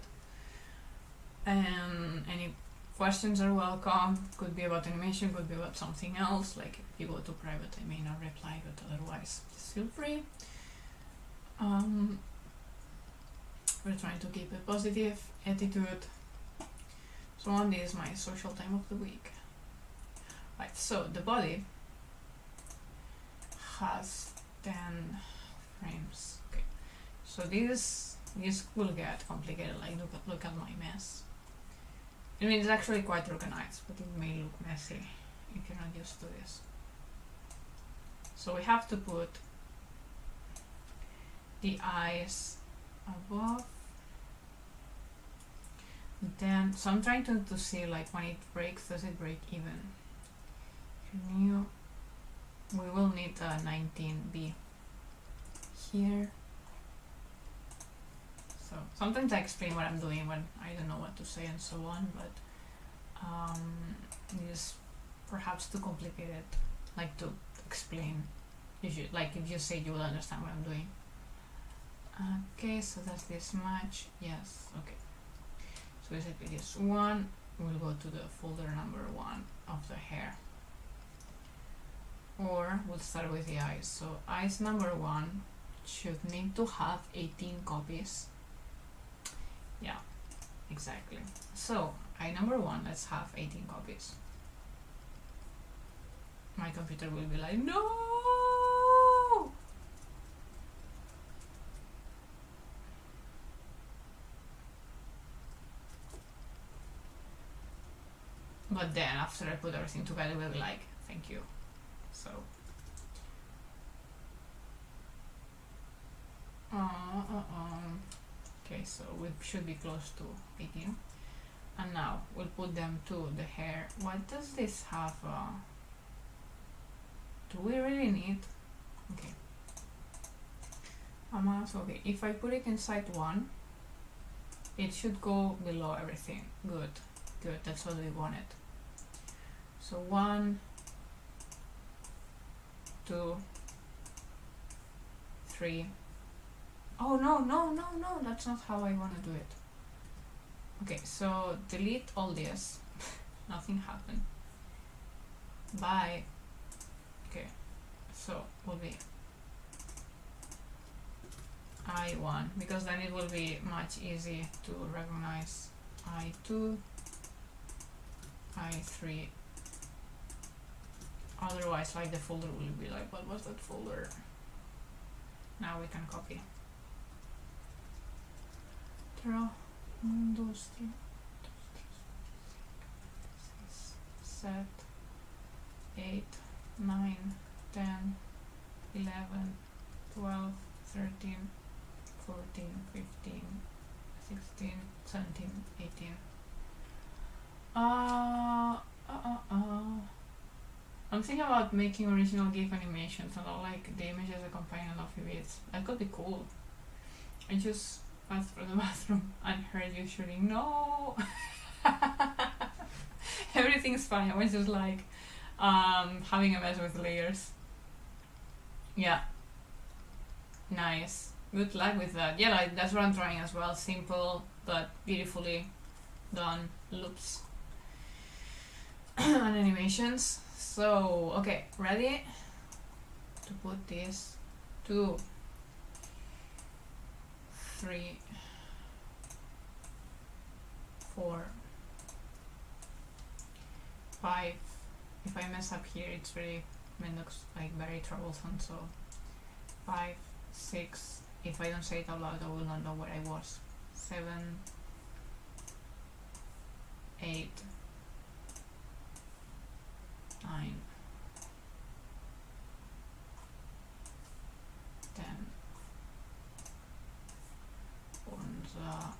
And any questions are welcome. Could be about animation, could be about something else. Like if you go to private, I may not reply, but otherwise, just feel free. We're trying to keep a positive attitude. So Monday is my social time of the week. Right, so the body has 10 frames. Okay, so this will get complicated. Like look at my mess. I mean, it's actually quite organized, but it may look messy if you're not used to this. So we have to put the eyes above. Then, so I'm trying to see like when it breaks, does it break even? New. We will need a 19B here. So sometimes I explain what I'm doing when I don't know what to say and so on, but it is perhaps too complicated, like to explain. If you say, you will understand what I'm doing. Okay, so that's this much. Yes, okay. So basically this one will go to the folder number 1 of the hair. Or we'll start with the eyes. So eyes number 1 should need to have 18 copies. Yeah, exactly. So eye number 1, let's have 18 copies. My computer will be like, no! But then after I put everything together, we'll be like, thank you. So okay, so we should be close to 18, and now we'll put them to the hair. What does this have? Do we really need? Okay. So okay, if I put it inside 1, it should go below everything. Good, that's what we wanted. So 1, 2, 3. Oh no, that's not how I want to do it. Okay, so delete all this. Nothing happened. Bye. Okay, so will be I1, because then it will be much easier to recognize. I2, I3. Otherwise, like the folder will be like, what was that folder? Now we can copy. Draw 1, 2, 3, 6, 7, 8, 9, 10, 11, 12, 13, 14, 15, 16, 17, 18. I'm thinking about making original GIF animations and all, like the images accompanying Luffy bits. That could be cool. I just passed through the bathroom and heard you shooting. No! Everything's fine. I was just like having a mess with layers. Yeah. Nice. Good luck with that. Yeah, like that's what I'm trying as well. Simple but beautifully done loops and animations. So, okay, ready to put this 2, 3, 4, 5. If I mess up here, it's very, looks like very troublesome. So 5, 6. If I don't say it out loud, I will not know where I was. 7, 8, 9, 10, 12,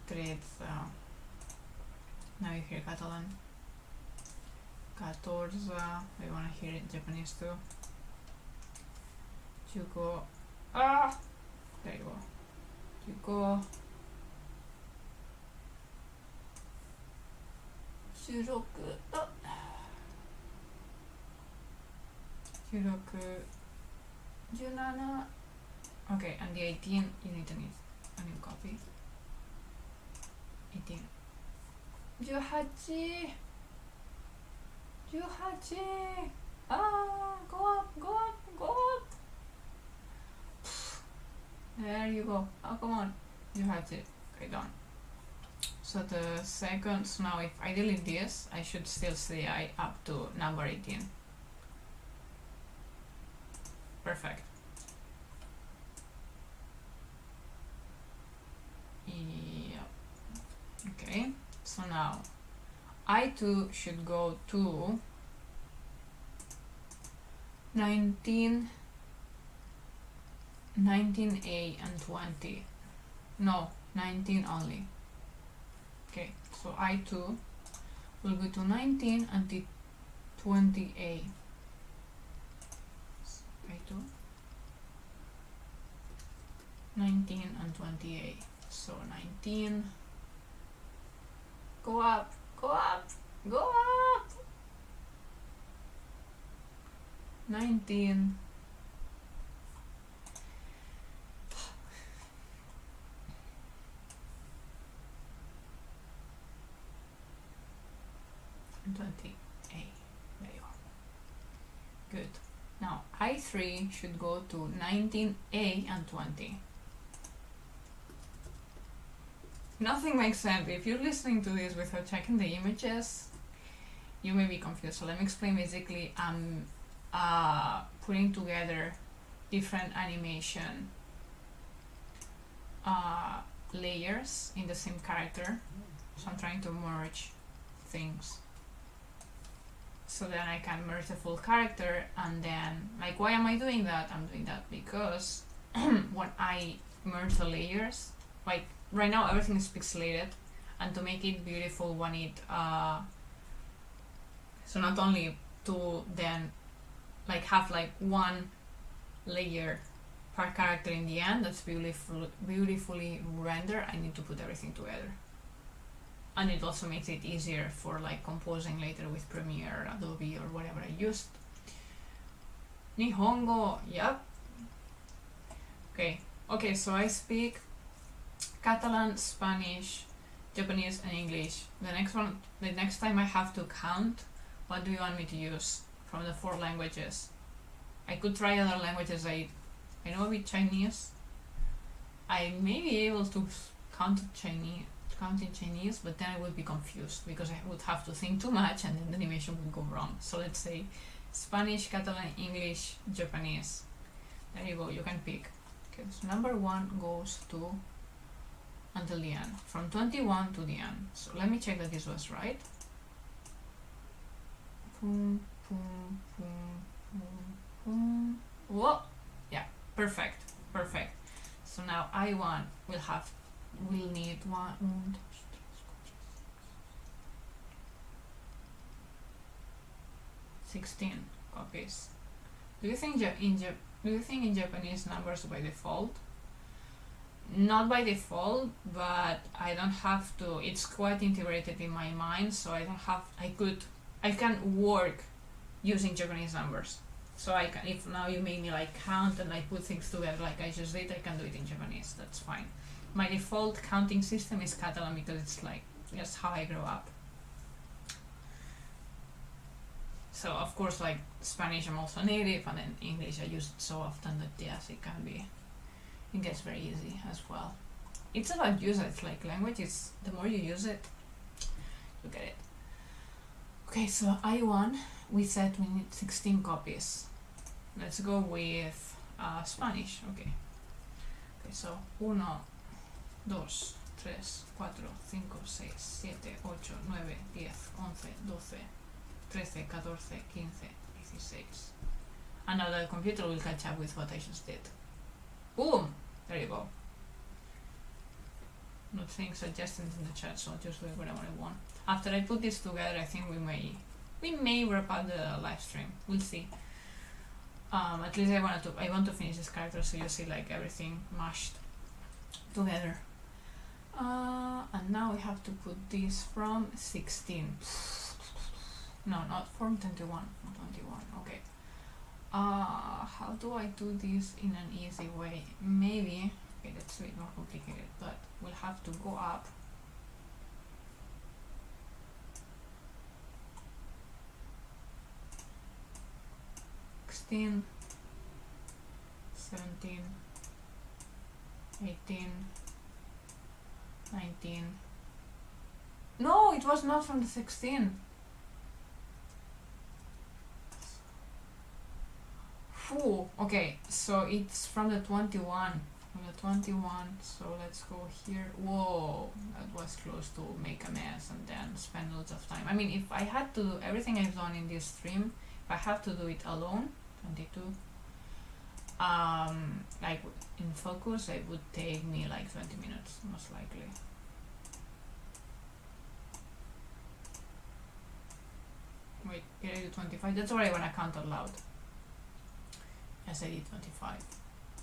13, now you hear Catalan, 14, we wanna hear it Japanese too, 15, there you go, 15, 16, 16, 17, okay, and the 18, you need a new copy, 18, 18, 18, go up, there you go, come on, 18, okay, done. So the second, so now if I delete this, I should still see I up to number 18. Perfect. Yep. Okay, so now I2 should go to 19, 19A and 20. No, 19 only. Okay, so I2 will go to 19 and the 20A. I2, 19 and 20A. So 19, go up, 19, and 20A. There you are. Good. Now I3 should go to 19A and 20. Nothing makes sense. If you're listening to this without checking the images, you may be confused. So let me explain. Basically, I'm putting together different animation layers in the same character. So I'm trying to merge things. So then I can merge the full character, and then, like, why am I doing that? I'm doing that because when I merge the layers, like, right now everything is pixelated, and to make it beautiful, one need, so not only to then, like, have, like, one layer per character in the end that's beautifully rendered, I need to put everything together. And it also makes it easier for, like, composing later with Premiere, Adobe, or whatever I used. Nihongo, yep. Okay, so I speak Catalan, Spanish, Japanese, and English. The next time I have to count, what do you want me to use from the 4 languages? I could try other languages. I know a bit Chinese. I may be able to count in Chinese, but then I would be confused because I would have to think too much and then the animation would go wrong. So let's say Spanish, Catalan, English, Japanese. There you go, you can pick. Okay, so number 1 goes to until the end, from 21 to the end. So let me check that this was right. Boom, boom, boom, boom, boom. Whoa! Yeah, perfect. So now I1 will need 16 copies. Do you think in Japanese numbers by default? Not by default, but I don't have to. It's quite integrated in my mind, so I can work using Japanese numbers. So I can, if now you make me like count and I put things together like I just did, I can do it in Japanese. That's fine. My default counting system is Catalan because it's like just how I grew up. So of course, like Spanish I'm also native, and then English I use it so often that yes, it gets very easy as well. It's about usage, like language is, the more you use it, you get it. Okay, so I1, we said we need 16 copies. Let's go with Spanish, okay. Okay, so 1, 2, 3, 4, 5, 6, 7, 8, 9, 10, 11, 12, 13, 14, 15, 16, 56. And now the computer will catch up with what I just did. Boom! There you go. Not seeing suggestions in the chat, so I'll just do whatever I want. After I put this together, I think we may wrap up the live stream. We'll see. At least I want to finish this character so you see like everything mashed together. And now we have to put this from 16. No, not from 21. From 21. Okay. How do I do this in an easy way? Maybe. Okay, that's a bit more complicated, but we'll have to go up. (16), 17, 18, 19. No, it was not from the 16. Phew. Okay, so it's from the 21. From the 21, so let's go here. Whoa, that was close to make a mess and then spend lots of time. I mean, if I had to do everything I've done in this stream, if I have to do it alone, 22, like in focus, it would take me like 20 minutes, most likely. Wait, did I do 25? That's already when I count out loud. Yes, I did 25,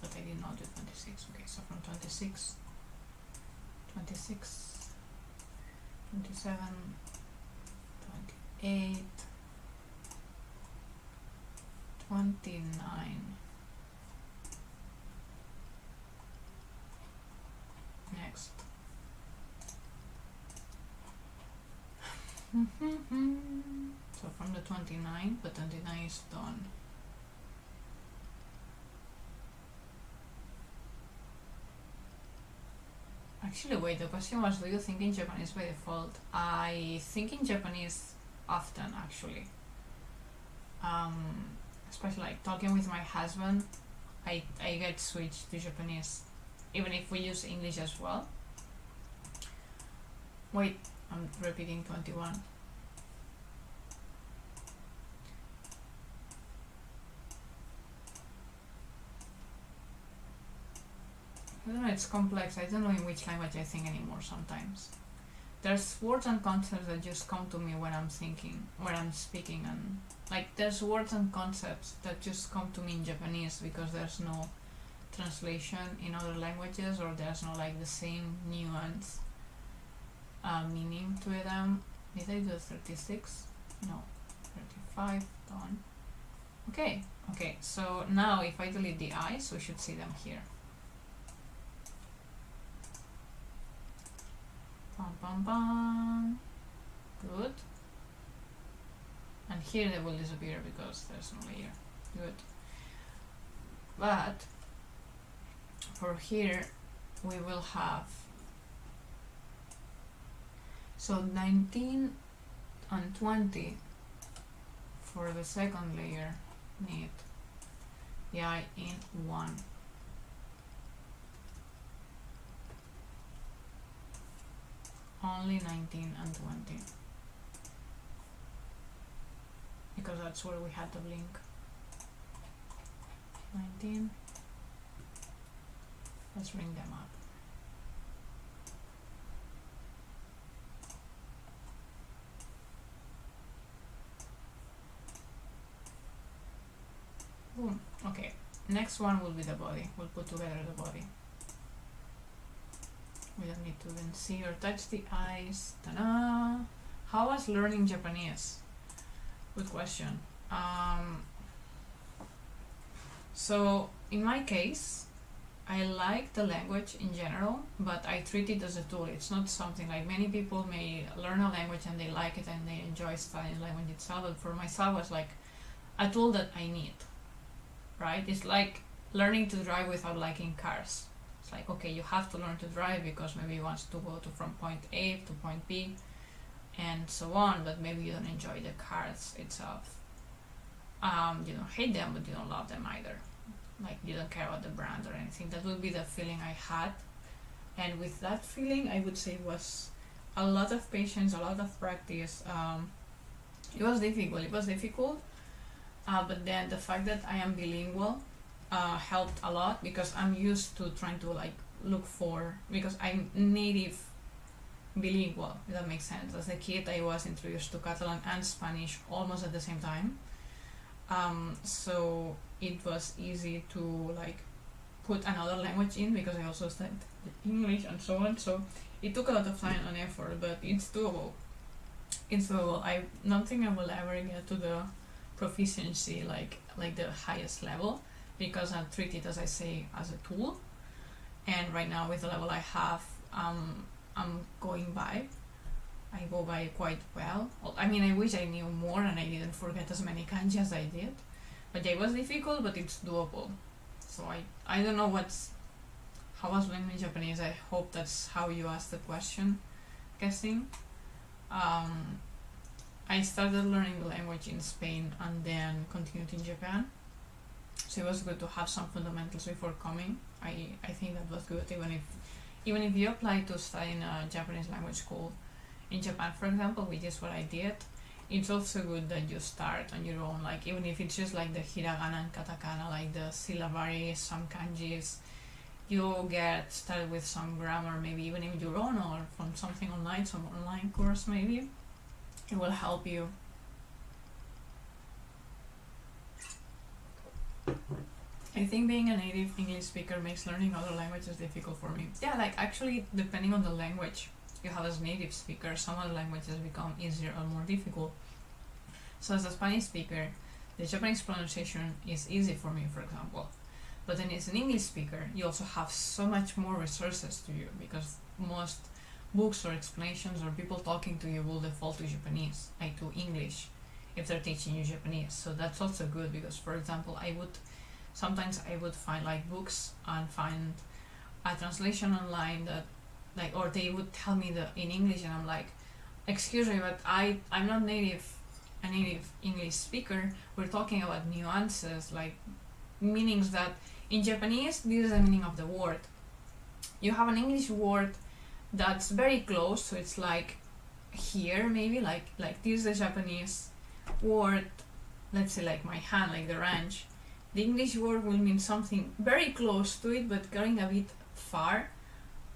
but I did not do 26. Okay, so from 26, 26, 27, 28, 29. Next. So from the 29, but 29 is done. Actually, wait, the question was, do you think in Japanese by default? I think in Japanese often, actually. Especially like talking with my husband, I get switched to Japanese, even if we use English as well. Wait, I'm repeating 21. I don't know, it's complex. I don't know in which language I think anymore sometimes. There's words and concepts that just come to me when I'm thinking, when I'm speaking, and like there's words and concepts that just come to me in Japanese because there's no translation in other languages, or there's no like the same nuance meaning to them. Did I do 36? No. 35, done. Okay, so now if I delete the eyes, we should see them here. Bum, bum, bum. Good. And here they will disappear because there's no layer. Good. But for here we will have, so 19 and 20 for the second layer need the eye in 1. Only 19 and 20, because that's where we had the blink. 19. Let's ring them up. Boom. Okay, next one will be the body. We'll put together the body. We don't need to even see or touch the eyes. Ta-da! How was learning Japanese? Good question. So in my case, I like the language in general, but I treat it as a tool. It's not something like many people may learn a language and they like it and they enjoy studying language itself. But for myself, it's like a tool that I need, right? It's like learning to drive without liking cars. It's like, okay, you have to learn to drive because maybe you want to go from point A to point B and so on, but maybe you don't enjoy the cars itself. You don't hate them, but you don't love them either. Like, you don't care about the brand or anything. That would be the feeling I had. And with that feeling, I would say it was a lot of patience, a lot of practice. It was difficult. but then the fact that I am bilingual helped a lot, because I'm used to trying to like look for, because I'm native bilingual, if that makes sense. As a kid, I was introduced to Catalan and Spanish almost at the same time, so it was easy to like put another language in, because I also studied English and so on. So it took a lot of time and effort, but it's doable. It's doable. I don't think I will ever get to the proficiency, like the highest level, because I treat it, as I say, as a tool. And right now, with the level I have, I'm going by. I go by quite well. I mean, I wish I knew more and I didn't forget as many kanji as I did. But yeah, it was difficult, but it's doable. So I don't know how was learning Japanese. I hope that's how you asked the question, guessing. I started learning the language in Spain and then continued in Japan. So it was good to have some fundamentals before coming. I think that was good, even if you apply to study in a Japanese language school in Japan, for example, which is what I did. It's also good that you start on your own, like even if it's just like the hiragana and katakana, like the syllabary, some kanjis, you get started with some grammar, maybe even in your own or from something online, some online course maybe. It will help you. I think being a native English speaker makes learning other languages difficult for me. Yeah, like actually, depending on the language you have as native speaker, some other languages become easier or more difficult. So as a Spanish speaker, the Japanese pronunciation is easy for me, for example. But then as an English speaker, you also have so much more resources to you, because most books or explanations or people talking to you will default to Japanese, like to English, if they're teaching you Japanese. So that's also good, because for example, sometimes I would find like books and find a translation online that like, or they would tell me in English, and I'm like, excuse me, but I'm not a native English speaker. We're talking about nuances, like meanings that in Japanese, this is the meaning of the word. You have an English word that's very close, so it's like here maybe, like this is the Japanese word, let's say like my hand, like the wrench. The English word will mean something very close to it, but going a bit far.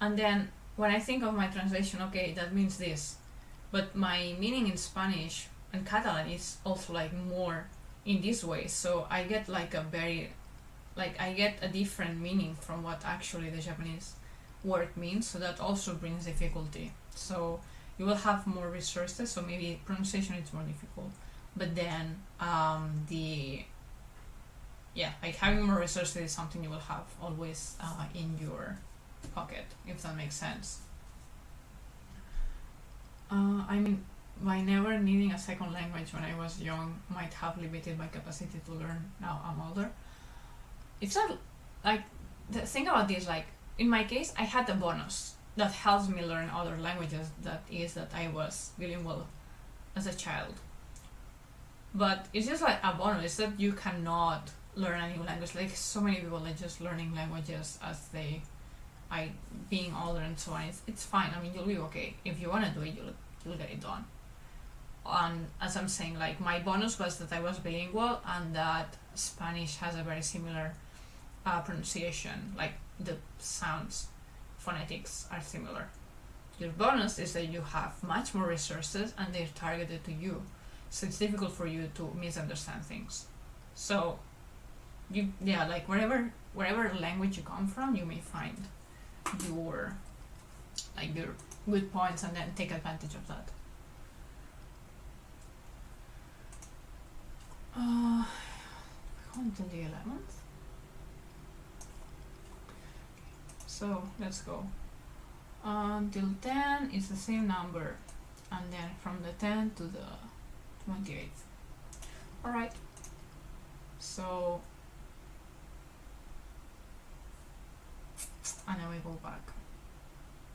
And then when I think of my translation, okay, that means this. But my meaning in Spanish and Catalan is also like more in this way. So I get like I get a different meaning from what actually the Japanese word means. So that also brings difficulty. So you will have more resources, so maybe pronunciation is more difficult. But then like having more resources is something you will have always in your pocket, if that makes sense. I mean, by never needing a second language when I was young might have limited my capacity to learn. Now I'm older. It's not like, the thing about this, like in my case, I had a bonus that helps me learn other languages. That is that I was bilingual as a child. But it's just like a bonus. It's that you cannot learn a new language. Like so many people are just learning languages as being older and so on. It's fine. I mean, you'll be okay. If you want to do it, you'll get it done. And as I'm saying, like my bonus was that I was bilingual and that Spanish has a very similar pronunciation, like the sounds, phonetics are similar. Your bonus is that you have much more resources and they're targeted to you. So it's difficult for you to misunderstand things. So like wherever language you come from, you may find your good points and then take advantage of that. Until the 11th. So let's go. Until 10 is the same number, and then from the 10th to the 28th. Alright. So, and then we go back.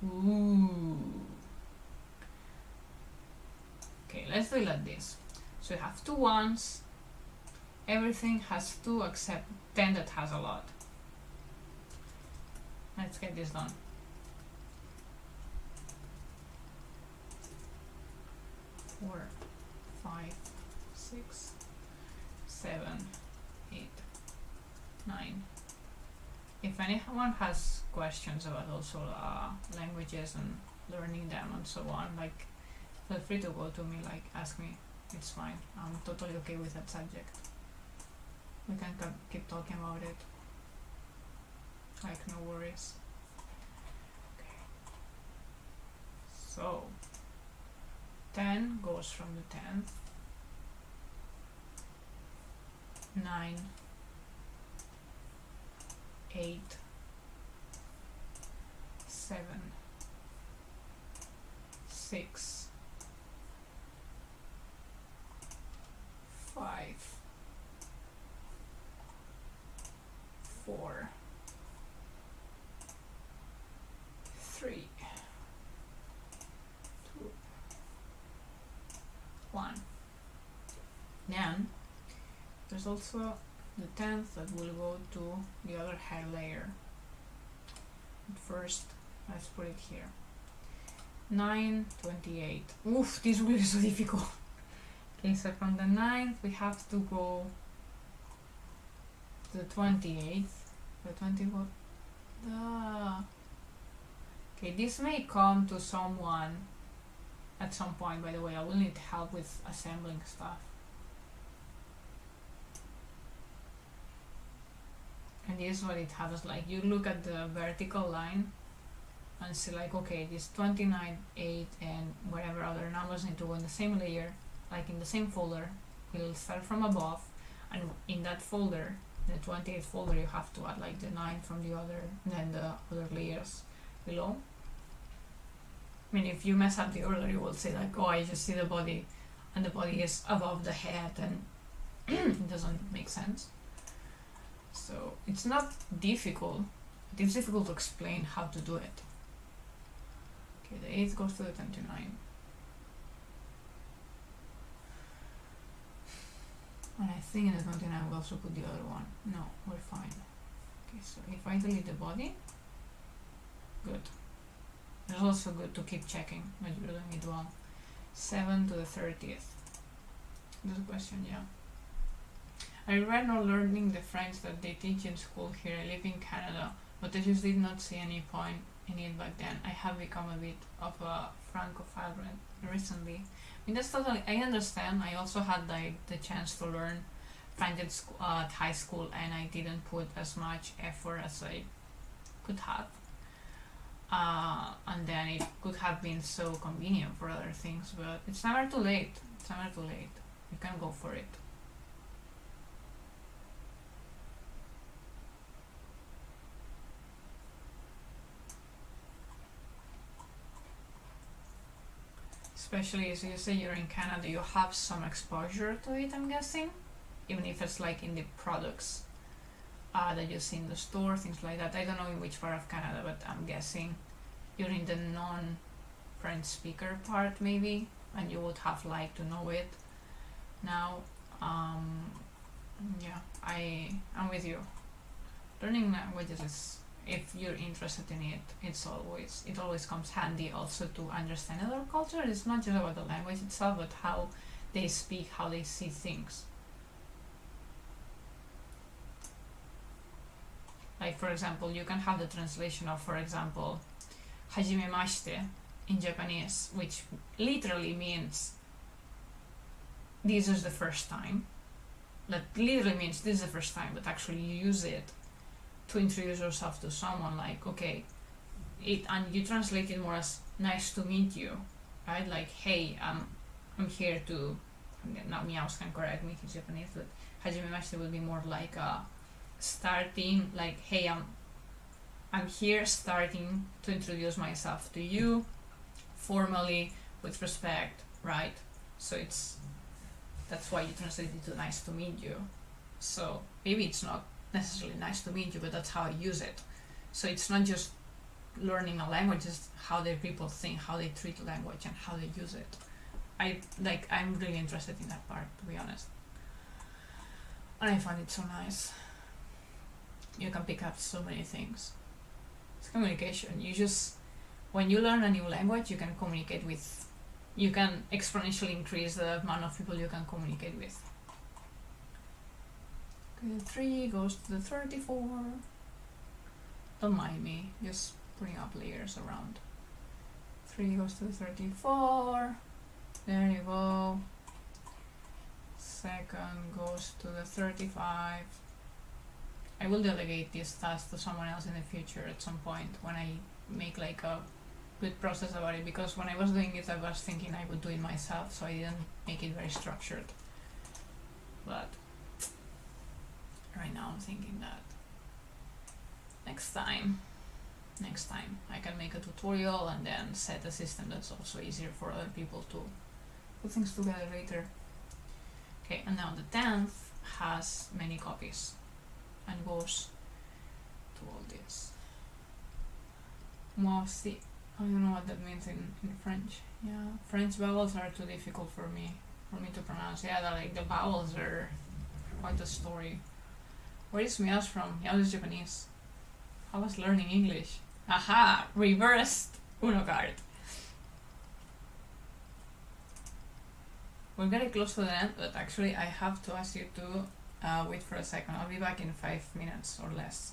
Ooh. Okay, let's do it like this. So you have two ones. Everything has two except 10 that has a lot. Let's get this done. 4, 5, 6, 7, 9. If anyone has questions about also languages and learning them and so on, like, feel free to go to me, like, ask me. It's fine. I'm totally okay with that subject. We can keep talking about it. Like, no worries. Okay. So 10 goes from the 10th. 9, 8, 7, 6, 5, 4, 3, 2, 1. Then there's also the 10th that will go to the other hair layer. But first, let's put it here. 9, 28. Oof, this will be so difficult. Okay, so from the 9th we have to go to the 28th. The 24th. Okay, this may come to someone at some point, by the way. I will need help with assembling stuff. And this is what it happens, like, you look at the vertical line and see, like, okay, this 29, 8 and whatever other numbers need to go in the same layer, like in the same folder. We'll start from above, and in that folder, the 28 folder, you have to add like the 9 from the other, then the other layers below. I mean, if you mess up the order, you will say like, oh, I just see the body and the body is above the head, and it doesn't make sense. So it's not difficult, it's difficult to explain how to do it. Okay, the 8 goes to the 29. And I think in the 29 we also put the other one. No, we're fine. Okay, so if I delete the body, good. It's also good to keep checking that you're doing it well. 7 to the 30th. That's a question, yeah. I regret not learning the French that they teach in school here. I live in Canada, but I just did not see any point in it back then. I have become a bit of a francophile recently. I mean, that's totally, I understand. I also had like the chance to learn French at high school, and I didn't put as much effort as I could have. And then it could have been so convenient for other things, but it's never too late. It's never too late. You can go for it. Especially as you say you're in Canada, you have some exposure to it, I'm guessing, even if it's like in the products that you see in the store, things like that. I don't know in which part of Canada, but I'm guessing you're in the non-French speaker part maybe, and you would have liked to know it. Now, yeah, I'm with you. Learning languages is, if you're interested in it, it always comes handy also to understand other culture. It's not just about the language itself, but how they speak, how they see things. Like, for example, you can have the translation of, for example, hajimemashite in Japanese, which literally means this is the first time. That literally means this is the first time, but actually you use it to introduce yourself to someone, like, okay, and you translate it more as nice to meet you, right? Like, hey, I'm here to, now Meows can correct me, he's Japanese, but hajimemashite would be more like starting, like, hey, I'm here starting to introduce myself to you formally, with respect, right? So that's why you translate it to nice to meet you. So maybe it's not necessarily nice to meet you, but that's how I use it. So it's not just learning a language, it's how the people think, how they treat language, and how they use it. I'm really interested in that part, to be honest. And I find it so nice. You can pick up so many things. It's communication. When you learn a new language, you can communicate with, you can exponentially increase the amount of people you can communicate with. Okay, the 3 goes to the 34. Don't mind me, just bring up layers around. 3 goes to the 34. There you go. Second goes to the 35. I will delegate this task to someone else in the future at some point when I make like a good process about it, because when I was doing it I was thinking I would do it myself, so I didn't make it very structured. But right now I'm thinking that next time I can make a tutorial and then set a system that's also easier for other people to put things together later. Okay, and now the 10th has many copies and goes to all this. Moi aussi. I don't know what that means in French. Yeah, French vowels are too difficult for me to pronounce. Yeah, the vowels are quite a story. Where is Mia's from? Mia's is Japanese. I was learning English. Aha! Reversed Uno card. We're very close to the end, but actually I have to ask you to wait for a second. I'll be back in 5 minutes or less.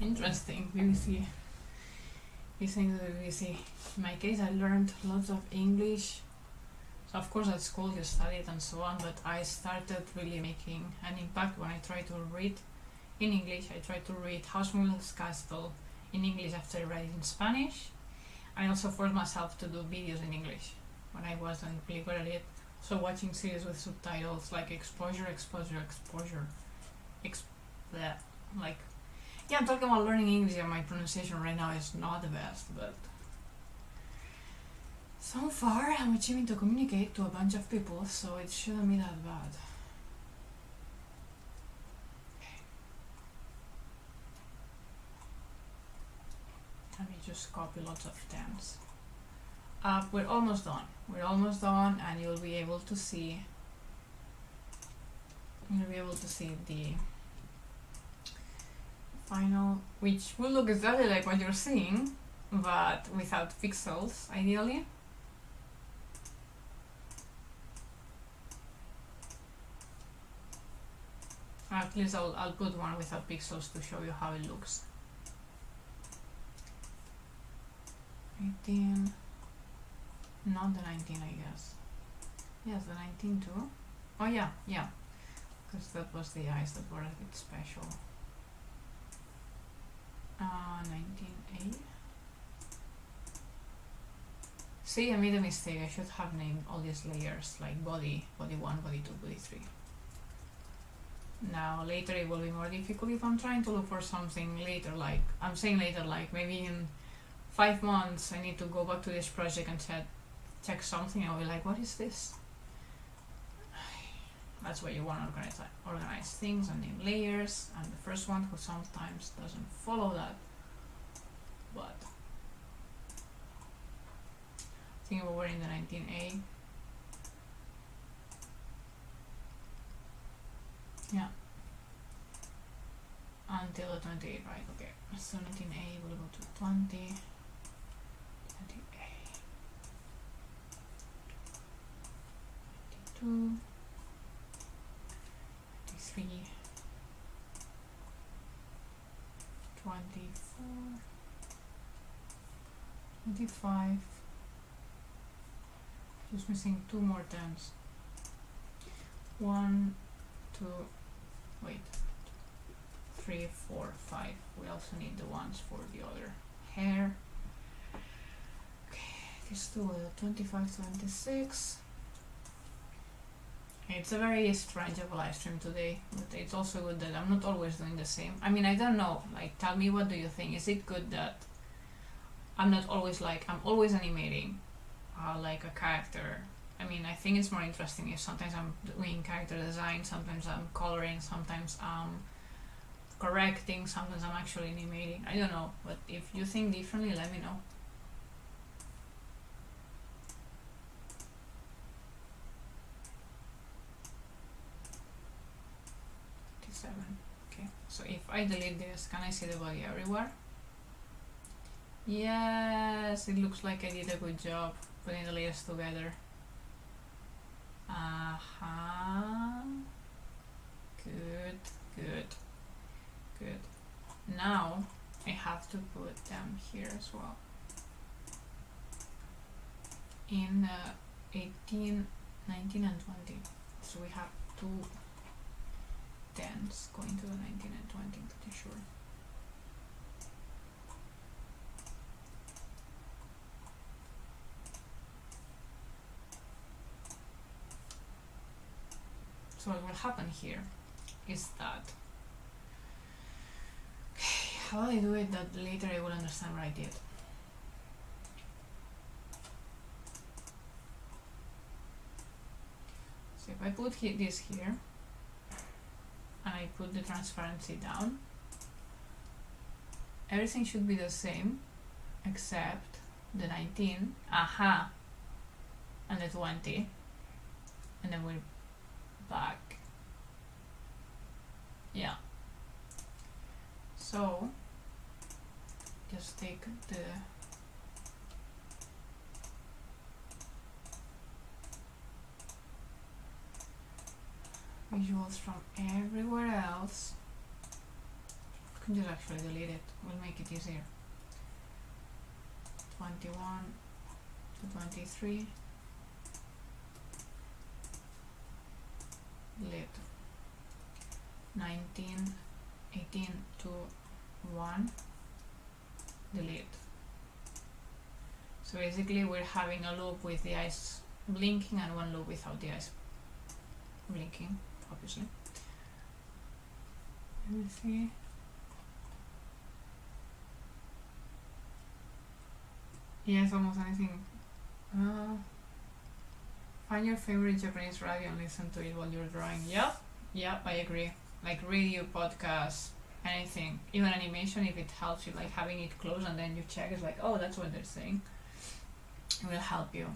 Interesting, BBC. Listening to the BBC. In my case, I learned lots of English. So of course at school you studied and so on, but I started really making an impact when I tried to read in English. I tried to read Hausmüllers Castle in English after I read it in Spanish. I also forced myself to do videos in English when I wasn't really good at it. So watching series with subtitles like exposure. Like, yeah, I'm talking about learning English and my pronunciation right now is not the best, but so far I'm achieving to communicate to a bunch of people, so it shouldn't be that bad. Okay. Let me just copy lots of stems. We're almost done. We're almost done, and you'll be able to see the final, which will look exactly like what you're seeing, but without pixels, ideally. At least I'll put one without pixels to show you how it looks. 18, not the 19, I guess. Yes, the 19 too. Oh yeah, because that was the eyes that were a bit special. 19A. See, I made a mistake. I should have named all these layers like body 1, body 2, body 3. Now later it will be more difficult if I'm trying to look for something later, like I'm saying later, like maybe in 5 months I need to go back to this project and check something. I'll be like, what is this? That's why you want to organize things and name layers. I'm the first one who sometimes doesn't follow that, but I think we were in the 19A. Yeah. Until the 28, right? Okay. So 19A will go to 20. 20A. 22. 23. 24. 25. Just missing 2 more times. 1, 2, wait, 3, 4, 5. We also need the ones for the other hair. Okay, these two are 25, 26. It's a very strange of a live stream today, but it's also good that I'm not always doing the same. I mean, I don't know, like, tell me, what do you think? Is it good that I'm not always like, I'm always animating like a character? I mean, I think it's more interesting if sometimes I'm doing character design, sometimes I'm coloring, sometimes I'm correcting, sometimes I'm actually animating. I don't know, but if you think differently, let me know. Okay, so if I delete this, can I see the body everywhere? Yes, it looks like I did a good job putting the layers together. Good, good, good. Now I have to put them here as well. In 18, 19 and 20. So we have 2 10s going to the 19 and 20, I'm pretty sure. So what will happen here is that, okay, how do I do it that later I will understand what I did? So if I put this here, and I put the transparency down, everything should be the same except the 19, and the 20, and then we're back. Yeah. So just take the visuals from everywhere else. You can just actually delete it, we'll make it easier. 21 to 23. Delete. 19, 18 to 1. Delete. So basically we're having a loop with the eyes blinking and one loop without the eyes blinking, obviously. Let me see. Yes, almost anything. Find your favorite Japanese radio and listen to it while you're drawing. Yep, I agree. Like radio, podcast, anything, even animation, if it helps you, like having it close and then you check, it's like, oh, that's what they're saying. It will help you.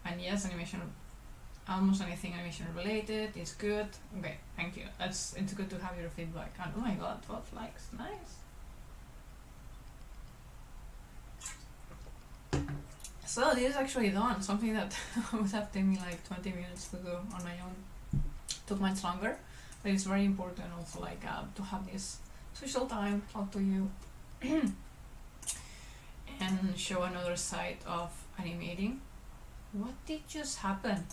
And yes, animation, almost anything animation related is good. Okay, thank you. It's good to have your feedback. And oh my god, 12 likes, nice. So this is actually done, something that would have taken me like 20 minutes to do on my own. Took much longer, but it's very important also, like to have this social time, talk to you, and show another side of animating. What did just happen?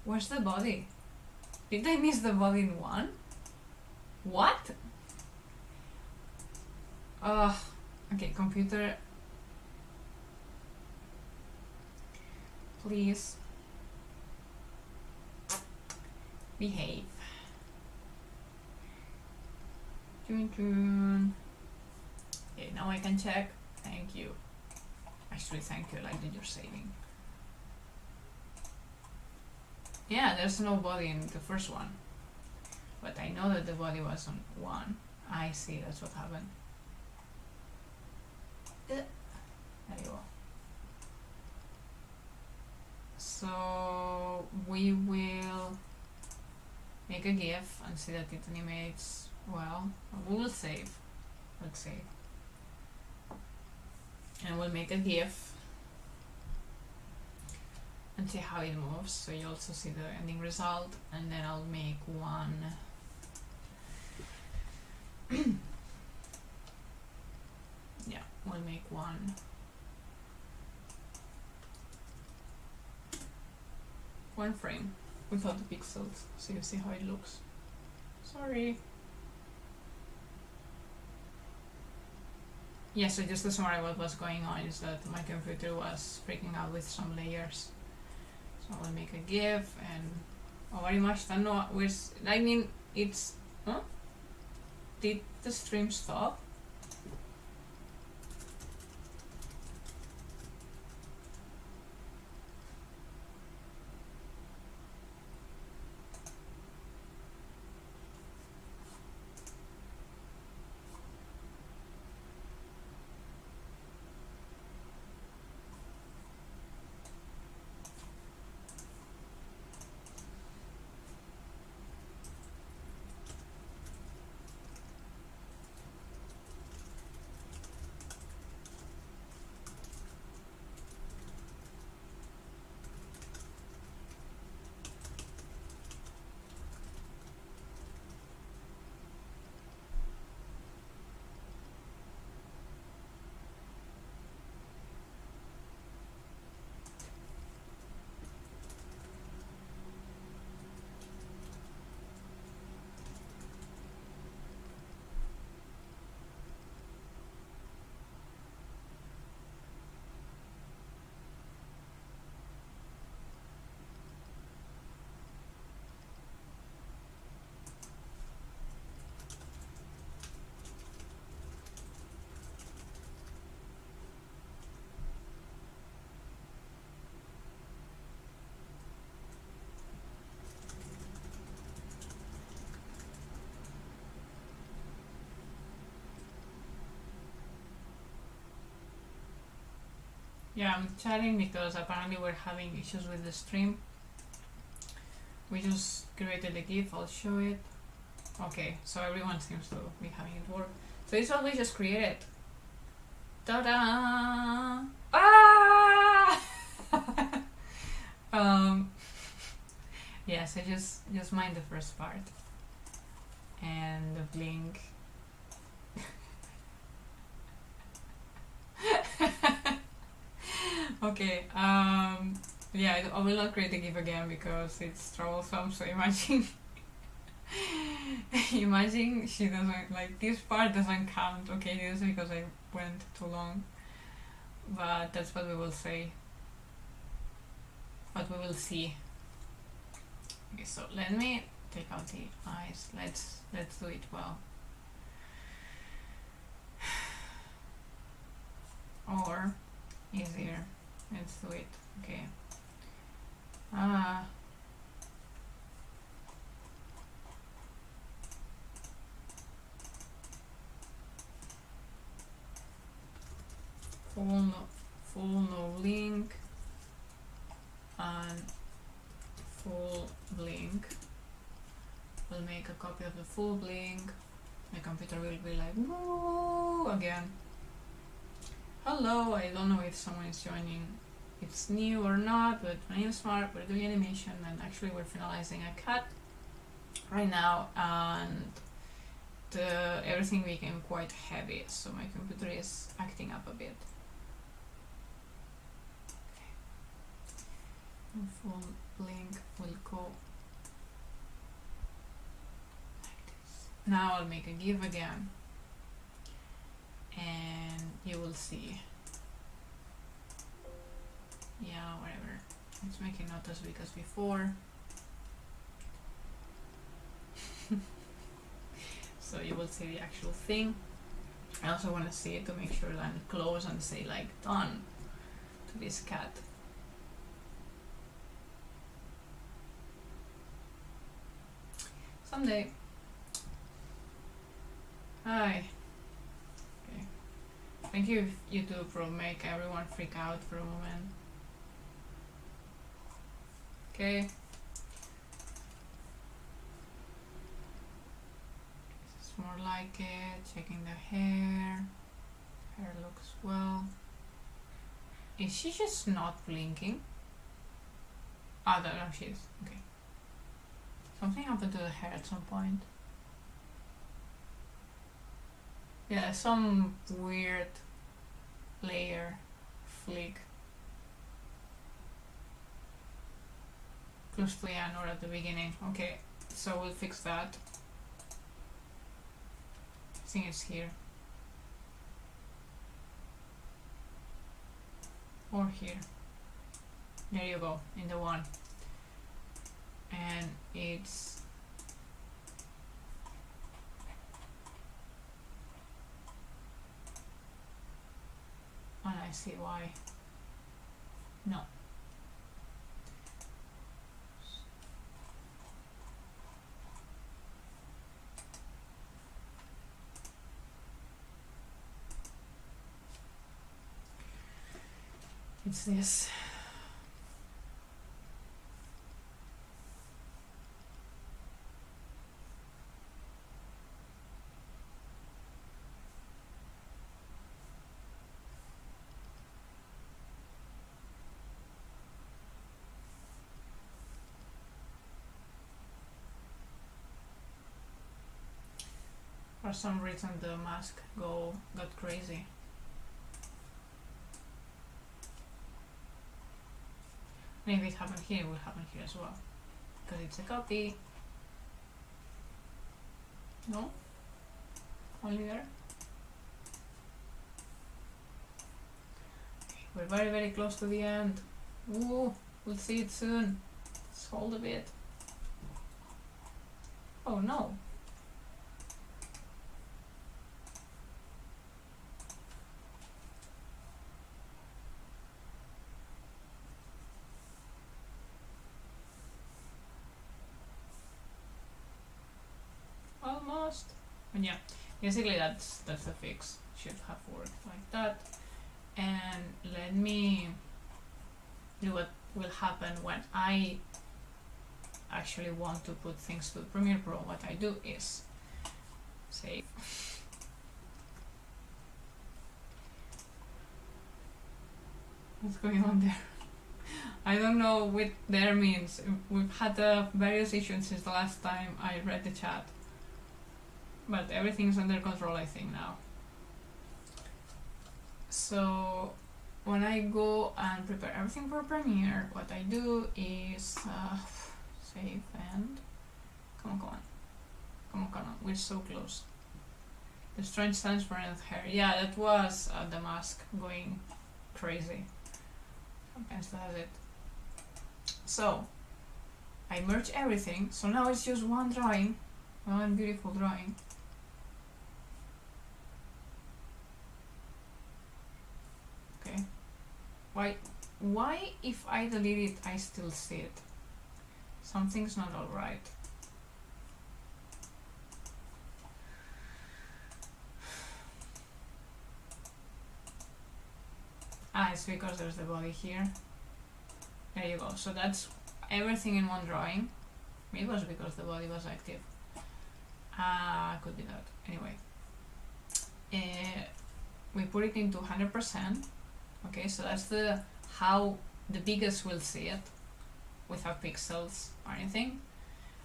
Where's the body? Did I miss the body in one? What? Okay, computer, please behave. Okay, now I can check. Thank you. Actually, thank you, like that you're saving. Yeah, there's no body in the first one. But I know that the body was on 1. I see, that's what happened. There you go. So we will make a GIF and see that it animates well. We will save. Let's save. And we'll make a GIF and see how it moves. So you also see the ending result, and then I'll make one. Yeah, we'll make one frame without the pixels, so you see how it looks. Sorry. Yeah, so just to summarize what was going on is that my computer was freaking out with some layers. So I'll make a GIF and very much don't know where's, I mean, it's, huh? Did the stream stop? Yeah, I'm chatting because apparently we're having issues with the stream. We just created a GIF, I'll show it. Okay, so everyone seems to be having it work. So this one we just created. Ta-da! Ah! Yeah, so just mind the first part. And the blink. Okay, yeah, I will not create a GIF again because it's troublesome, so imagine imagine she doesn't, like, this part doesn't count, okay, this is because I went too long, but that's what we will say, what we will see. Okay, so let me take out the eyes, let's do it well. Or easier, let's do it, okay. Full no blink and full blink. We'll make a copy of the full blink. My computer will be like, woo, again. Hello, I don't know if someone is joining, it's new or not, but my name is Mark, we're doing animation, and actually we're finalizing a cut right now, and everything became quite heavy, so my computer is acting up a bit. Okay. Full blink will go like this. Now I'll make a GIF again, and you will see. Yeah, whatever. It's making not as big as before. So you will see the actual thing. I also want to see it to make sure that I'm close and say like done to this cat. Someday. Hi. Okay. Thank you YouTube for make everyone freak out for a moment. Okay. This is more like it. Checking the hair. Hair looks well. Is she just not blinking? Ah, no, she is. Okay. Something happened to the hair at some point. Yeah, some weird layer flick. Close to the end or at the beginning. Okay, so we'll fix that. I think it's here. Or here. There you go, in the one. And it's and I see why. No. It's this. For some reason the mask got crazy. Maybe it happened here, it will happen here as well. Because it's a copy. No? Only there? Okay, we're very, very close to the end. Ooh, we'll see it soon. Let's hold a bit. Oh no. Almost. And yeah, basically that's the fix. Should have worked like that. And let me do what will happen when I actually want to put things to Premiere Pro. What I do is save. What's going on there? I don't know what there means. We've had various issues since the last time I read the chat. But everything's under control, I think, now. So when I go and prepare everything for Premiere, what I do is save and come on, we're so close. The strange transparent hair. Yeah, that was the mask going crazy. Sometimes that's it. So I merge everything, so now it's just one drawing, one beautiful drawing. Okay. Why if I delete it I still see it? Something's not alright. Ah, it's because there's the body here. There you go. So that's everything in one drawing. Maybe it was because the body was active. Could be that. Anyway. We put it into 100%. Okay, so that's how the biggest will see it without pixels or anything.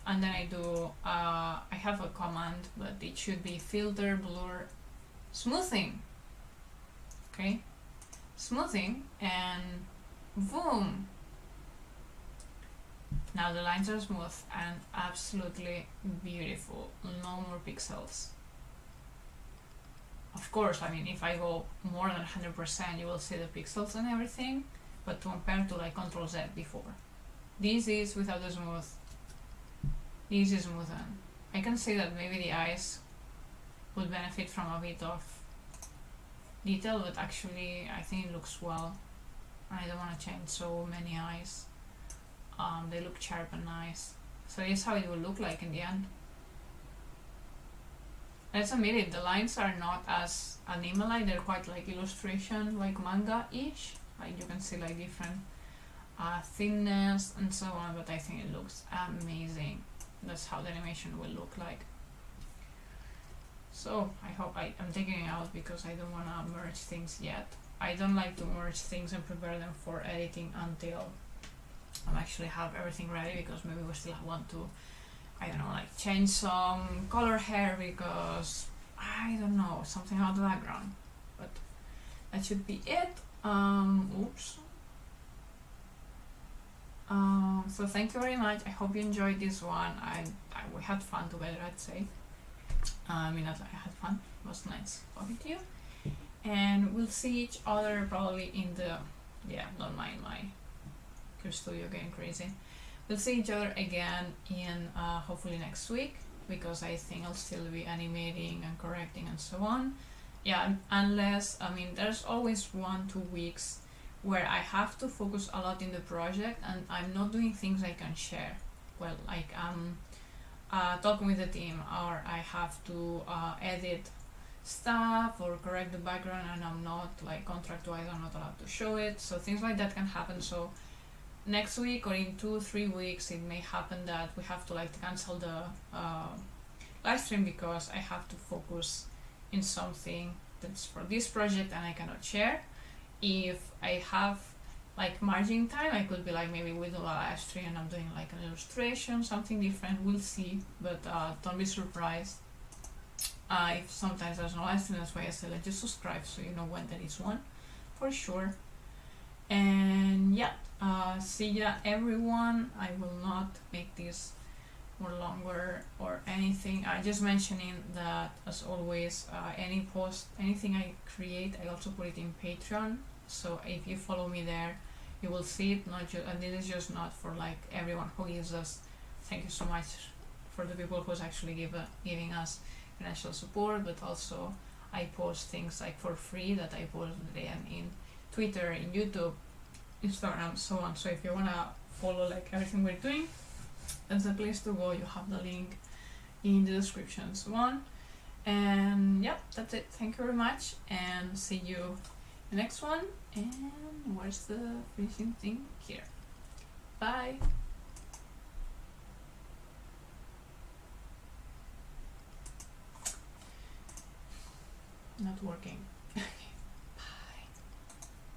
And then I do, I have a command, but it should be filter, blur, smoothing. Okay, smoothing, and boom. Now the lines are smooth and absolutely beautiful. No more pixels. Of course, I mean, if I go more than 100%, you will see the pixels and everything, but compared to like Control Z before. This is without the smooth. This is smoothen. I can say that maybe the eyes would benefit from a bit of detail, but actually I think it looks well. I don't want to change so many eyes. They look sharp and nice. So here's how it will look like in the end. Let's admit it, the lines are not as anime-like, they're quite like illustration, like manga-ish. Like you can see like different thickness and so on, but I think it looks amazing. That's how the animation will look like. So I hope I'm taking it out because I don't want to merge things yet. I don't like to merge things and prepare them for editing until I actually have everything ready, because maybe we still want to, I don't know, like change some color hair because I don't know, something about the background. But that should be it. Oops. So thank you very much. I hope you enjoyed this one. We had fun together, I'd say. I mean, I had fun. It was nice talking to you. And we'll see each other probably in the, yeah, don't mind my studio getting crazy. We'll see each other again in hopefully next week, because I think I'll still be animating and correcting and so on. Yeah, unless, I mean, there's always 1-2 weeks where I have to focus a lot in the project and I'm not doing things I can share. Well, like talking with the team, or I have to edit stuff or correct the background and I'm not, like, contract-wise I'm not allowed to show it, so things like that can happen. So next week or in 2-3 weeks it may happen that we have to like cancel the live stream because I have to focus in something that's for this project and I cannot share. If I have like margin time, I could be like, maybe we do a live stream and I'm doing like an illustration, something different, we'll see, but don't be surprised if sometimes there's no live stream. That's why I say like just subscribe so you know when there is one for sure. And yeah, see ya everyone. I will not make this more longer or anything. I just mentioning that as always, any post, anything I create, I also put it in Patreon. So if you follow me there, you will see it. Not just, and this is just not for like everyone who gives us. Thank you so much for the people who's actually giving us financial support, but also I post things like for free that I post then in Twitter, in YouTube, Instagram, so on. So if you wanna follow like everything we're doing, that's the place to go. You have the link in the description, so on. And yeah, that's it. Thank you very much, and see you in the next one. And where's the finishing thing? Here. Bye. Not working.